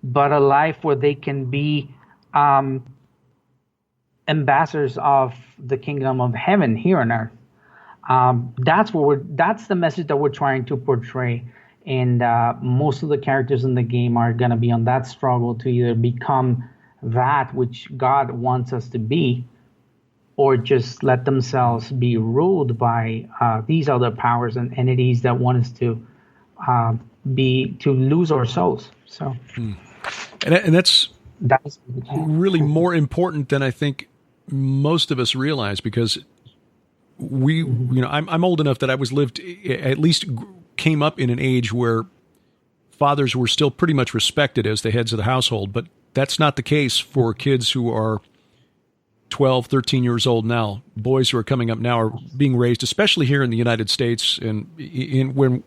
but a life where they can be ambassadors of the kingdom of heaven here on earth. That's the message that we're trying to portray. And most of the characters in the game are going to be on that struggle to either become that which God wants us to be, or just let themselves be ruled by these other powers and entities that want us to lose our souls. So, and that's really more important than I think most of us realize, because I'm old enough that at least came up in an age where fathers were still pretty much respected as the heads of the household, but that's not the case for kids who are 12, 13 years old now. Boys who are coming up now are being raised, especially here in the United States, and when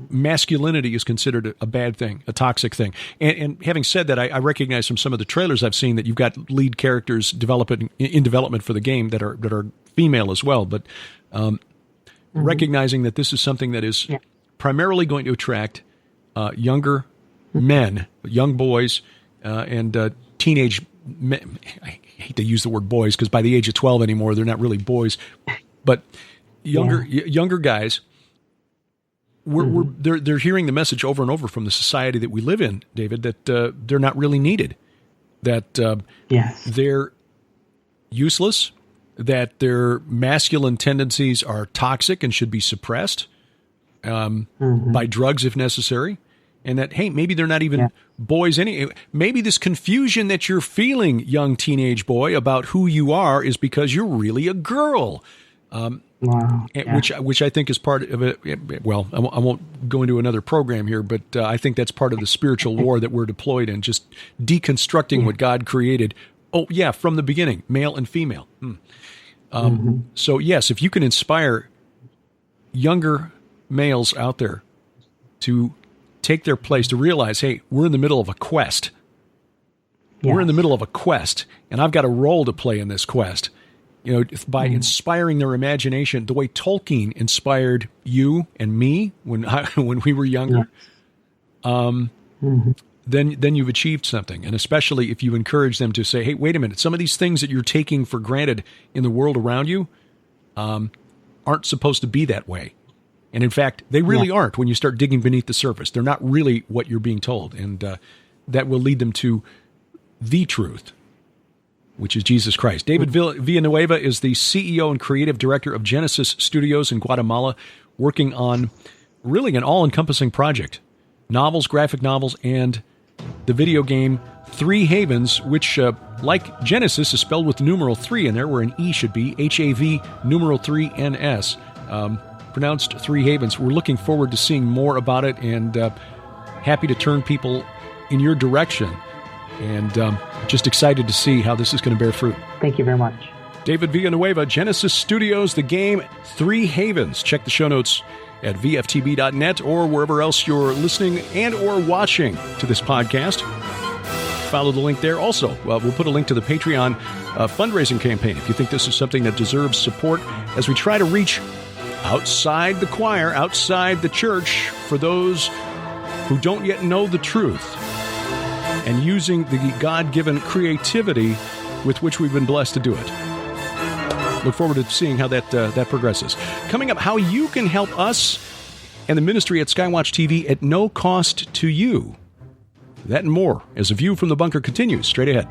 masculinity is considered a bad thing, a toxic thing. And having said that, I recognize from some of the trailers I've seen that you've got lead characters in development for the game that are female as well. But recognizing that this is something that is primarily going to attract younger men, young boys, and teenage men. I hate to use the word boys because by the age of 12 anymore, they're not really boys, but younger guys. They're hearing the message over and over from the society that we live in, David, that they're not really needed, that they're useless, that their masculine tendencies are toxic and should be suppressed by drugs if necessary, and that, hey, maybe they're not even boys anyway. Maybe this confusion that you're feeling, young teenage boy, about who you are is because you're really a girl. Wow. Which I think is part of it. Well, I won't go into another program here, but I think that's part of the spiritual war that we're deployed in, just deconstructing what God created. Oh, yeah, from the beginning, male and female. So, yes, if you can inspire younger males out there to take their place, to realize, hey, we're in the middle of a quest. We're in the middle of a quest, and I've got a role to play in this quest. By inspiring their imagination, the way Tolkien inspired you and me when we were younger, then you've achieved something. And especially if you encourage them to say, hey, wait a minute, some of these things that you're taking for granted in the world around you aren't supposed to be that way. And in fact, they really aren't when you start digging beneath the surface. They're not really what you're being told. And that will lead them to the truth, which is Jesus Christ. David Villanueva is the CEO and creative director of GEN3SYS Studios in Guatemala, working on really an all-encompassing project: novels, graphic novels, and the video game Three Havens, which, like Genesis, is spelled with the numeral 3 in there, where an E should be, HAV3NS, pronounced Three Havens. We're looking forward to seeing more about it, and happy to turn people in your direction. And just excited to see how this is going to bear fruit. Thank you very much. David Villanueva, GEN3SYS Studios, the game Three Havens. Check the show notes at vftb.net or wherever else you're listening and or watching to this podcast. Follow the link there. Also, we'll put a link to the Patreon fundraising campaign if you think this is something that deserves support as we try to reach outside the choir, outside the church, for those who don't yet know the truth, and using the God-given creativity with which we've been blessed to do it. Look forward to seeing how that progresses. Coming up, how you can help us and the ministry at SkyWatch TV at no cost to you. That and more as A View from the Bunker continues straight ahead.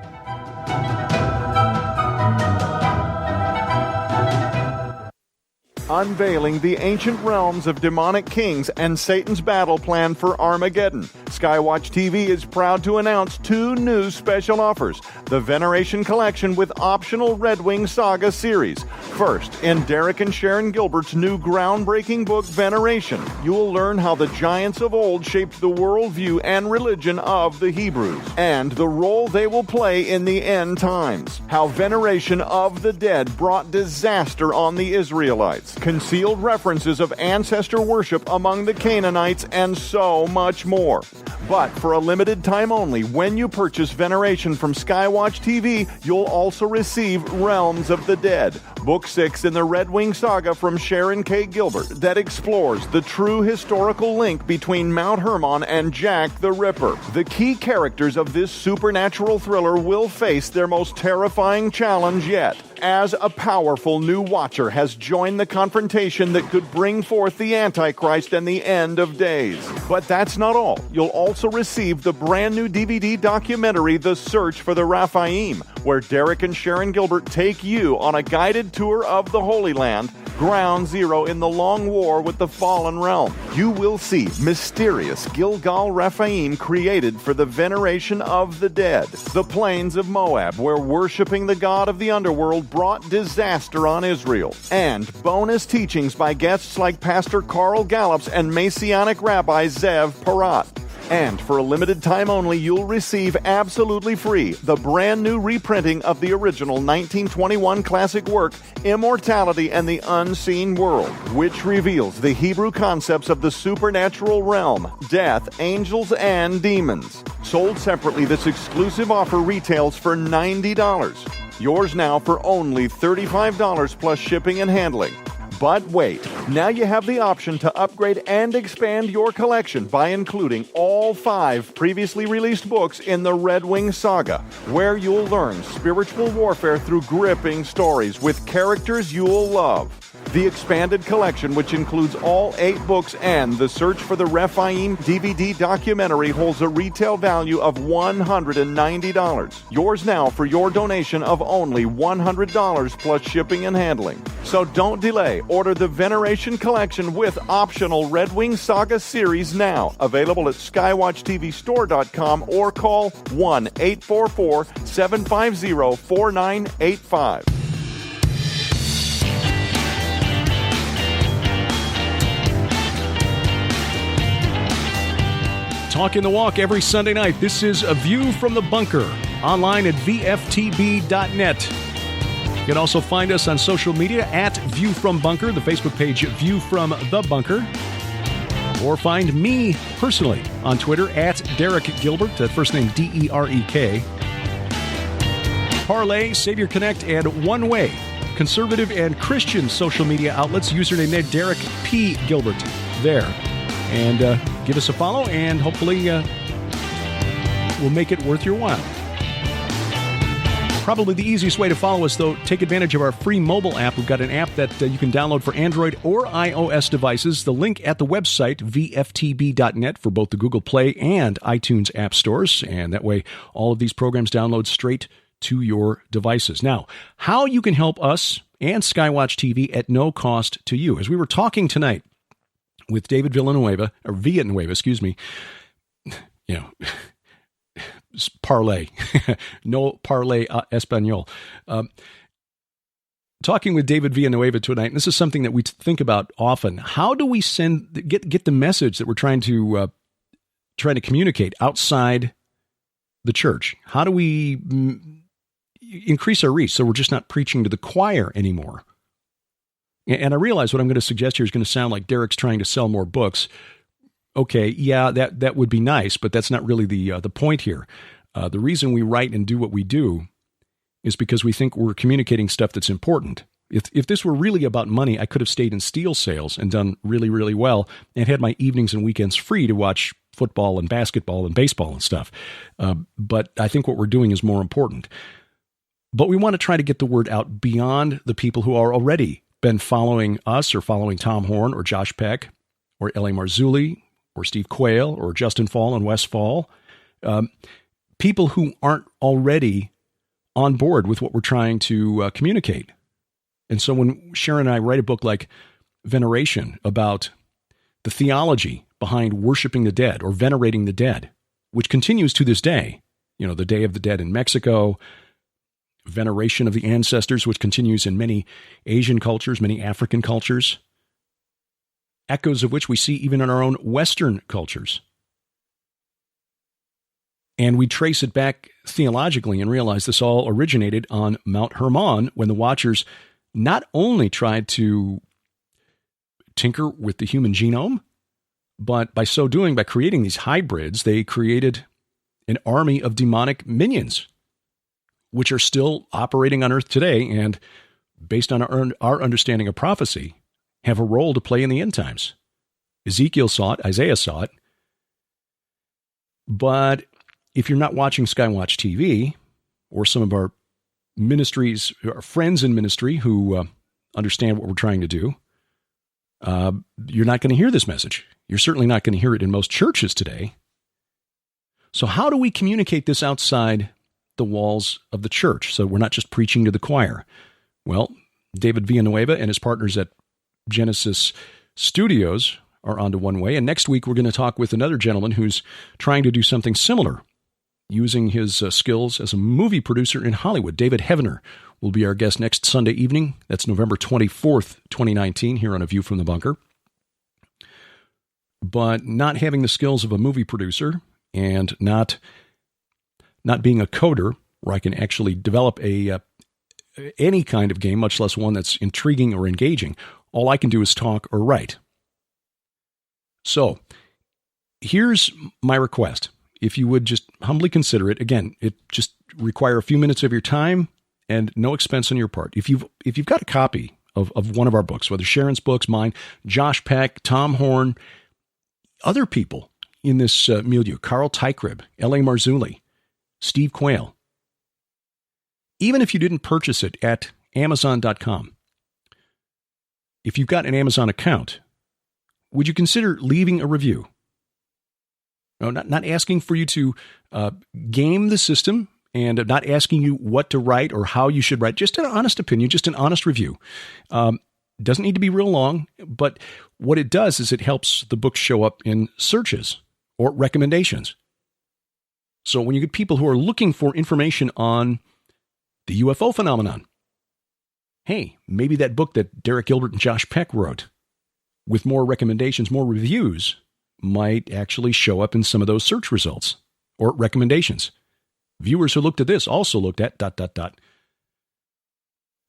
unveiling the ancient realms of demonic kings and Satan's battle plan for Armageddon. SkyWatch TV is proud to announce 2 new special offers. The Veneration Collection with optional Red Wing Saga series. First, in Derek and Sharon Gilbert's new groundbreaking book, Veneration, you will learn how the giants of old shaped the worldview and religion of the Hebrews, and the role they will play in the end times. How veneration of the dead brought disaster on the Israelites, concealed references of ancestor worship among the Canaanites, and so much more. But for a limited time only, when you purchase Veneration from SkyWatch TV, you'll also receive Realms of the Dead, Book 6 in the Red Wing Saga from Sharon K. Gilbert, that explores the true historical link between Mount Hermon and Jack the Ripper. The key characters of this supernatural thriller will face their most terrifying challenge yet, as a powerful new watcher has joined the confrontation that could bring forth the Antichrist and the end of days. But that's not all. You'll also receive the brand new DVD documentary, The Search for the Raphaim, where Derek and Sharon Gilbert take you on a guided tour of the Holy Land, ground zero in the long war with the fallen realm. You will see mysterious Gilgal Raphaim created for the veneration of the dead, the plains of Moab, where worshiping the god of the underworld brought disaster on Israel, and bonus teachings by guests like Pastor Carl Gallups and Messianic Rabbi Zev Parat. And for a limited time only, you'll receive absolutely free the brand new reprinting of the original 1921 classic work, Immortality and the Unseen World, which reveals the Hebrew concepts of the supernatural realm, death, angels, and demons. Sold separately, this exclusive offer retails for $90. Yours now for only $35 plus shipping and handling. But wait, now you have the option to upgrade and expand your collection by including all 5 previously released books in the Red Wing Saga, where you'll learn spiritual warfare through gripping stories with characters you'll love. The expanded collection, which includes all 8 books and The Search for the Rephaim DVD documentary, holds a retail value of $190. Yours now for your donation of only $100 plus shipping and handling. So don't delay. Order the Veneration Collection with optional Red Wing Saga series now. Available at SkyWatchTVStore.com or call 1-844-750-4985. Talking the Walk every Sunday night. This is A View from the Bunker, online at vftb.net. You can also find us on social media at View from Bunker, the Facebook page View from the Bunker, or find me personally on Twitter at Derek Gilbert, that first name D-E-R-E-K. Parlay, Savior Connect, and One Way, conservative and Christian social media outlets, username there, Derek P. Gilbert, there. And give us a follow, and hopefully we'll make it worth your while. Probably the easiest way to follow us, though, take advantage of our free mobile app. We've got an app that you can download for Android or iOS devices. The link at the website, vftb.net, for both the Google Play and iTunes app stores. And that way, all of these programs download straight to your devices. Now, how you can help us and SkyWatch TV at no cost to you. As we were talking tonight with David Villanueva, excuse me, parlay, no parlay español. Talking with David Villanueva tonight, and this is something that we think about often. How do we get the message that we're trying to communicate outside the church? How do we increase our reach so we're just not preaching to the choir anymore? And I realize what I'm going to suggest here is going to sound like Derek's trying to sell more books. Okay, yeah, that would be nice, but that's not really the point here. The reason we write and do what we do is because we think we're communicating stuff that's important. If this were really about money, I could have stayed in steel sales and done really, really well and had my evenings and weekends free to watch football and basketball and baseball and stuff. But I think what we're doing is more important. But we want to try to get the word out beyond the people who are already been following us or following Tom Horn or Josh Peck or L.A. Marzulli or Steve Quayle or Justin Fall and Wes Fall, people who aren't already on board with what we're trying to communicate. And so when Sharon and I write a book like veneration, about the theology behind worshiping the dead or venerating the dead, which continues to this day. You know, the Day of the Dead in Mexico, veneration of the ancestors, which continues in many Asian cultures, many African cultures, echoes of which we see even in our own Western cultures. And we trace it back theologically and realize this all originated on Mount Hermon when the Watchers not only tried to tinker with the human genome, but by so doing, by creating these hybrids, they created an army of demonic minions, which are still operating on Earth today and, based on our understanding of prophecy, have a role to play in the end times. Ezekiel saw it, Isaiah saw it. But if you're not watching SkyWatch TV, or some of our ministries, our friends in ministry who understand what we're trying to do, you're not going to hear this message. You're certainly not going to hear it in most churches today. So how do we communicate this outside the walls of the church so we're not just preaching to the choir? Well, David Villanueva and his partners at GEN3SYS Studios are onto one way. And next week, we're going to talk with another gentleman who's trying to do something similar, using his skills as a movie producer in Hollywood. David Heavener will be our guest next Sunday evening. That's November 24th, 2019, here on A View from the Bunker. But not having the skills of a movie producer and not being a coder where I can actually develop any kind of game, much less one that's intriguing or engaging, all I can do is talk or write. So here's my request. If you would just humbly consider it, again, it just require a few minutes of your time and no expense on your part. If you've got a copy of one of our books, whether Sharon's books, mine, Josh Peck, Tom Horn, other people in this milieu, Carl Teichribb, L.A. Marzulli, Steve Quayle, even if you didn't purchase it at Amazon.com, if you've got an Amazon account, would you consider leaving a review? No, not asking for you to game the system and not asking you what to write or how you should write, just an honest opinion, just an honest review. Doesn't need to be real long, but what it does is it helps the book show up in searches or recommendations. So when you get people who are looking for information on the UFO phenomenon, hey, maybe that book that Derek Gilbert and Josh Peck wrote with more recommendations, more reviews, might actually show up in some of those search results or recommendations. Viewers who looked at this also looked at ...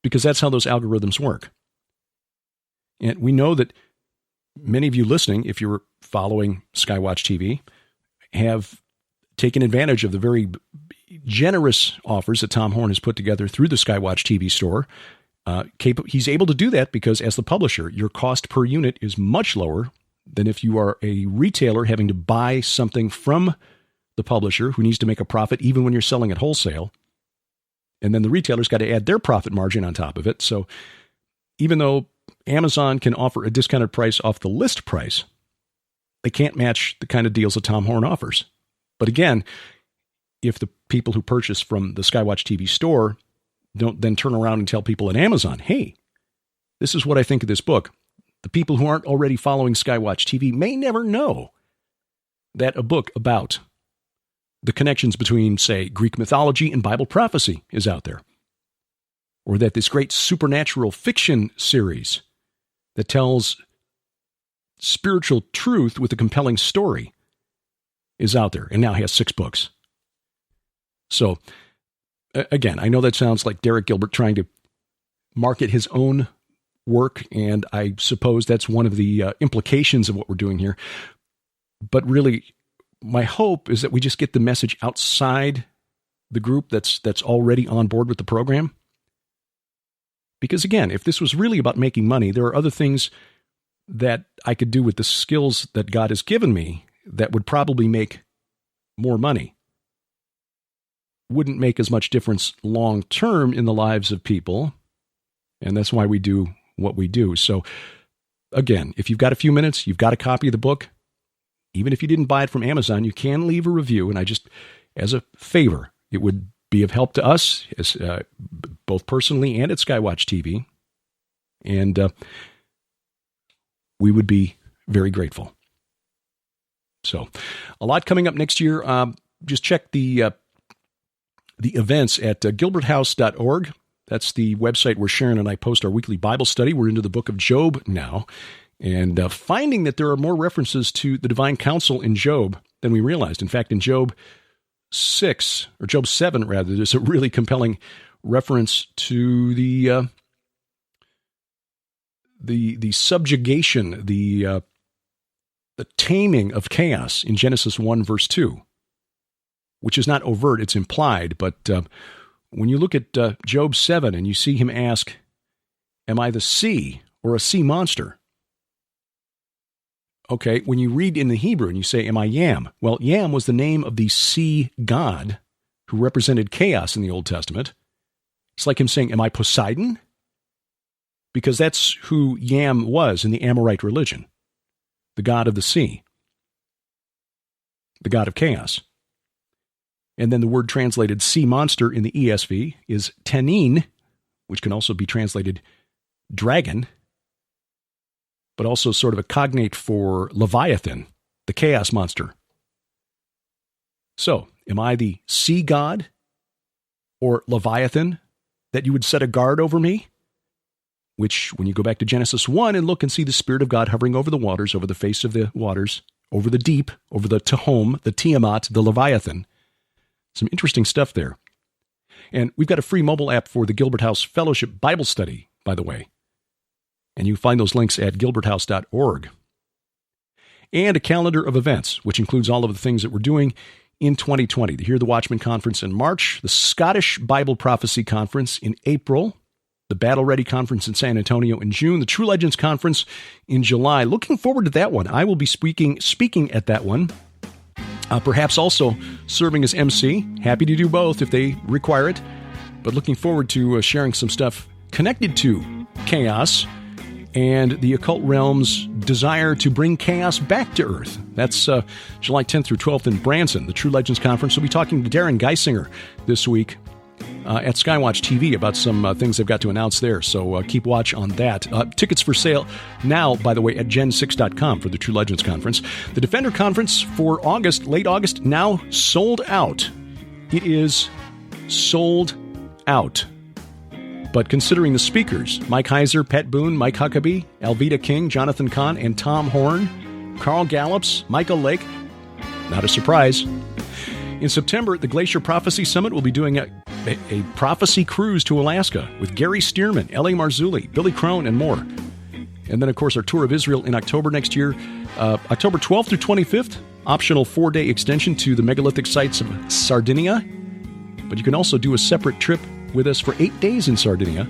Because that's how those algorithms work. And we know that many of you listening, if you're following SkyWatch TV, have taken advantage of the very generous offers that Tom Horn has put together through the SkyWatch TV store. He's able to do that because as the publisher, your cost per unit is much lower than if you are a retailer having to buy something from the publisher who needs to make a profit even when you're selling at wholesale. And then the retailer's got to add their profit margin on top of it. So even though Amazon can offer a discounted price off the list price, they can't match the kind of deals that Tom Horn offers. But again, if the people who purchase from the SkyWatch TV store don't then turn around and tell people at Amazon, hey, this is what I think of this book, the people who aren't already following SkyWatch TV may never know that a book about the connections between, say, Greek mythology and Bible prophecy is out there. Or that this great supernatural fiction series that tells spiritual truth with a compelling story is out there and now has 6 books. So, again, I know that sounds like Derek Gilbert trying to market his own work, and I suppose that's one of the implications of what we're doing here. But really, my hope is that we just get the message outside the group that's already on board with the program. Because again, if this was really about making money, there are other things that I could do with the skills that God has given me that would probably make more money. Wouldn't make as much difference long term in the lives of people. And that's why we do what we do. So again, if you've got a few minutes, you've got a copy of the book, even if you didn't buy it from Amazon, you can leave a review. And I just, as a favor, it would be of help to us, as, both personally and at SkyWatch TV. And we would be very grateful. So, a lot coming up next year. Just check the events at gilberthouse.org. That's the website where Sharon and I post our weekly Bible study. We're into the book of Job now, and finding that there are more references to the divine counsel in Job than we realized. In fact, in Job 6, or Job 7, rather, there's a really compelling reference to the subjugation, the taming of chaos in Genesis 1, verse 2, which is not overt, it's implied. But when you look at Job 7 and you see him ask, am I the sea or a sea monster? Okay, when you read in the Hebrew and you say, am I Yam? Well, Yam was the name of the sea god who represented chaos in the Old Testament. It's like him saying, am I Poseidon? Because that's who Yam was in the Amorite religion, the god of the sea, the god of chaos. And then the word translated sea monster in the ESV is Tanin, which can also be translated dragon, but also sort of a cognate for Leviathan, the chaos monster. So, am I the sea god or Leviathan that you would set a guard over me? Which, when you go back to Genesis 1 and look and see the Spirit of God hovering over the waters, over the face of the waters, over the deep, over the Tehom, the Tiamat, the Leviathan. Some interesting stuff there. And we've got a free mobile app for the Gilbert House Fellowship Bible Study, by the way. And you find those links at gilberthouse.org. And a calendar of events, which includes all of the things that we're doing in 2020. The Hear the Watchman Conference in March, the Scottish Bible Prophecy Conference in April, the Battle Ready Conference in San Antonio in June, the True Legends Conference in July. Looking forward to that one. I will be speaking at that one. Perhaps also serving as MC. Happy to do both if they require it. But looking forward to sharing some stuff connected to chaos and the occult realm's desire to bring chaos back to Earth. That's July 10th through 12th in Branson, the True Legends Conference. We'll be talking to Darren Geisinger this week at SkyWatch TV about some things they've got to announce there. So keep watch on that. Tickets for sale now, by the way, at gen6.com for the True Legends Conference. The Defender Conference for August, late August, now sold out. It is sold out. But considering the speakers, Mike Heiser, Pat Boone, Mike Huckabee, Alveda King, Jonathan Kahn, and Tom Horn, Carl Gallups, Michael Lake, not a surprise. In September, the Glacier Prophecy Summit will be doing a prophecy cruise to Alaska with Gary Stearman, L.A. Marzulli, Billy Crone, and more. And then, of course, our tour of Israel in October next year. October 12th through 25th, optional 4-day extension to the megalithic sites of Sardinia. But you can also do a separate trip with us for 8 days in Sardinia.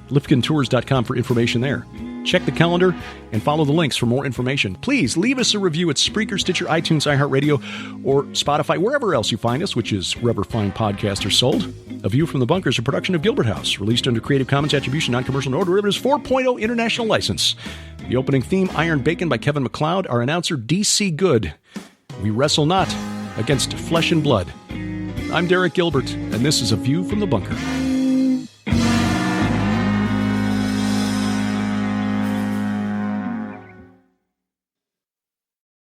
Lifkintours.com for information there. Check the calendar and follow the links for more information. Please leave us a review at Spreaker, Stitcher, iTunes, iHeartRadio, or Spotify, wherever else you find us, which is wherever fine podcasts are sold. A View from the Bunker is a production of Gilbert House, released under Creative Commons Attribution, Non-Commercial, No Derivatives 4.0 International License. The opening theme, Iron Bacon by Kevin MacLeod. Our announcer, D.C. Good. We wrestle not against flesh and blood. I'm Derek Gilbert, and this is A View from the Bunker.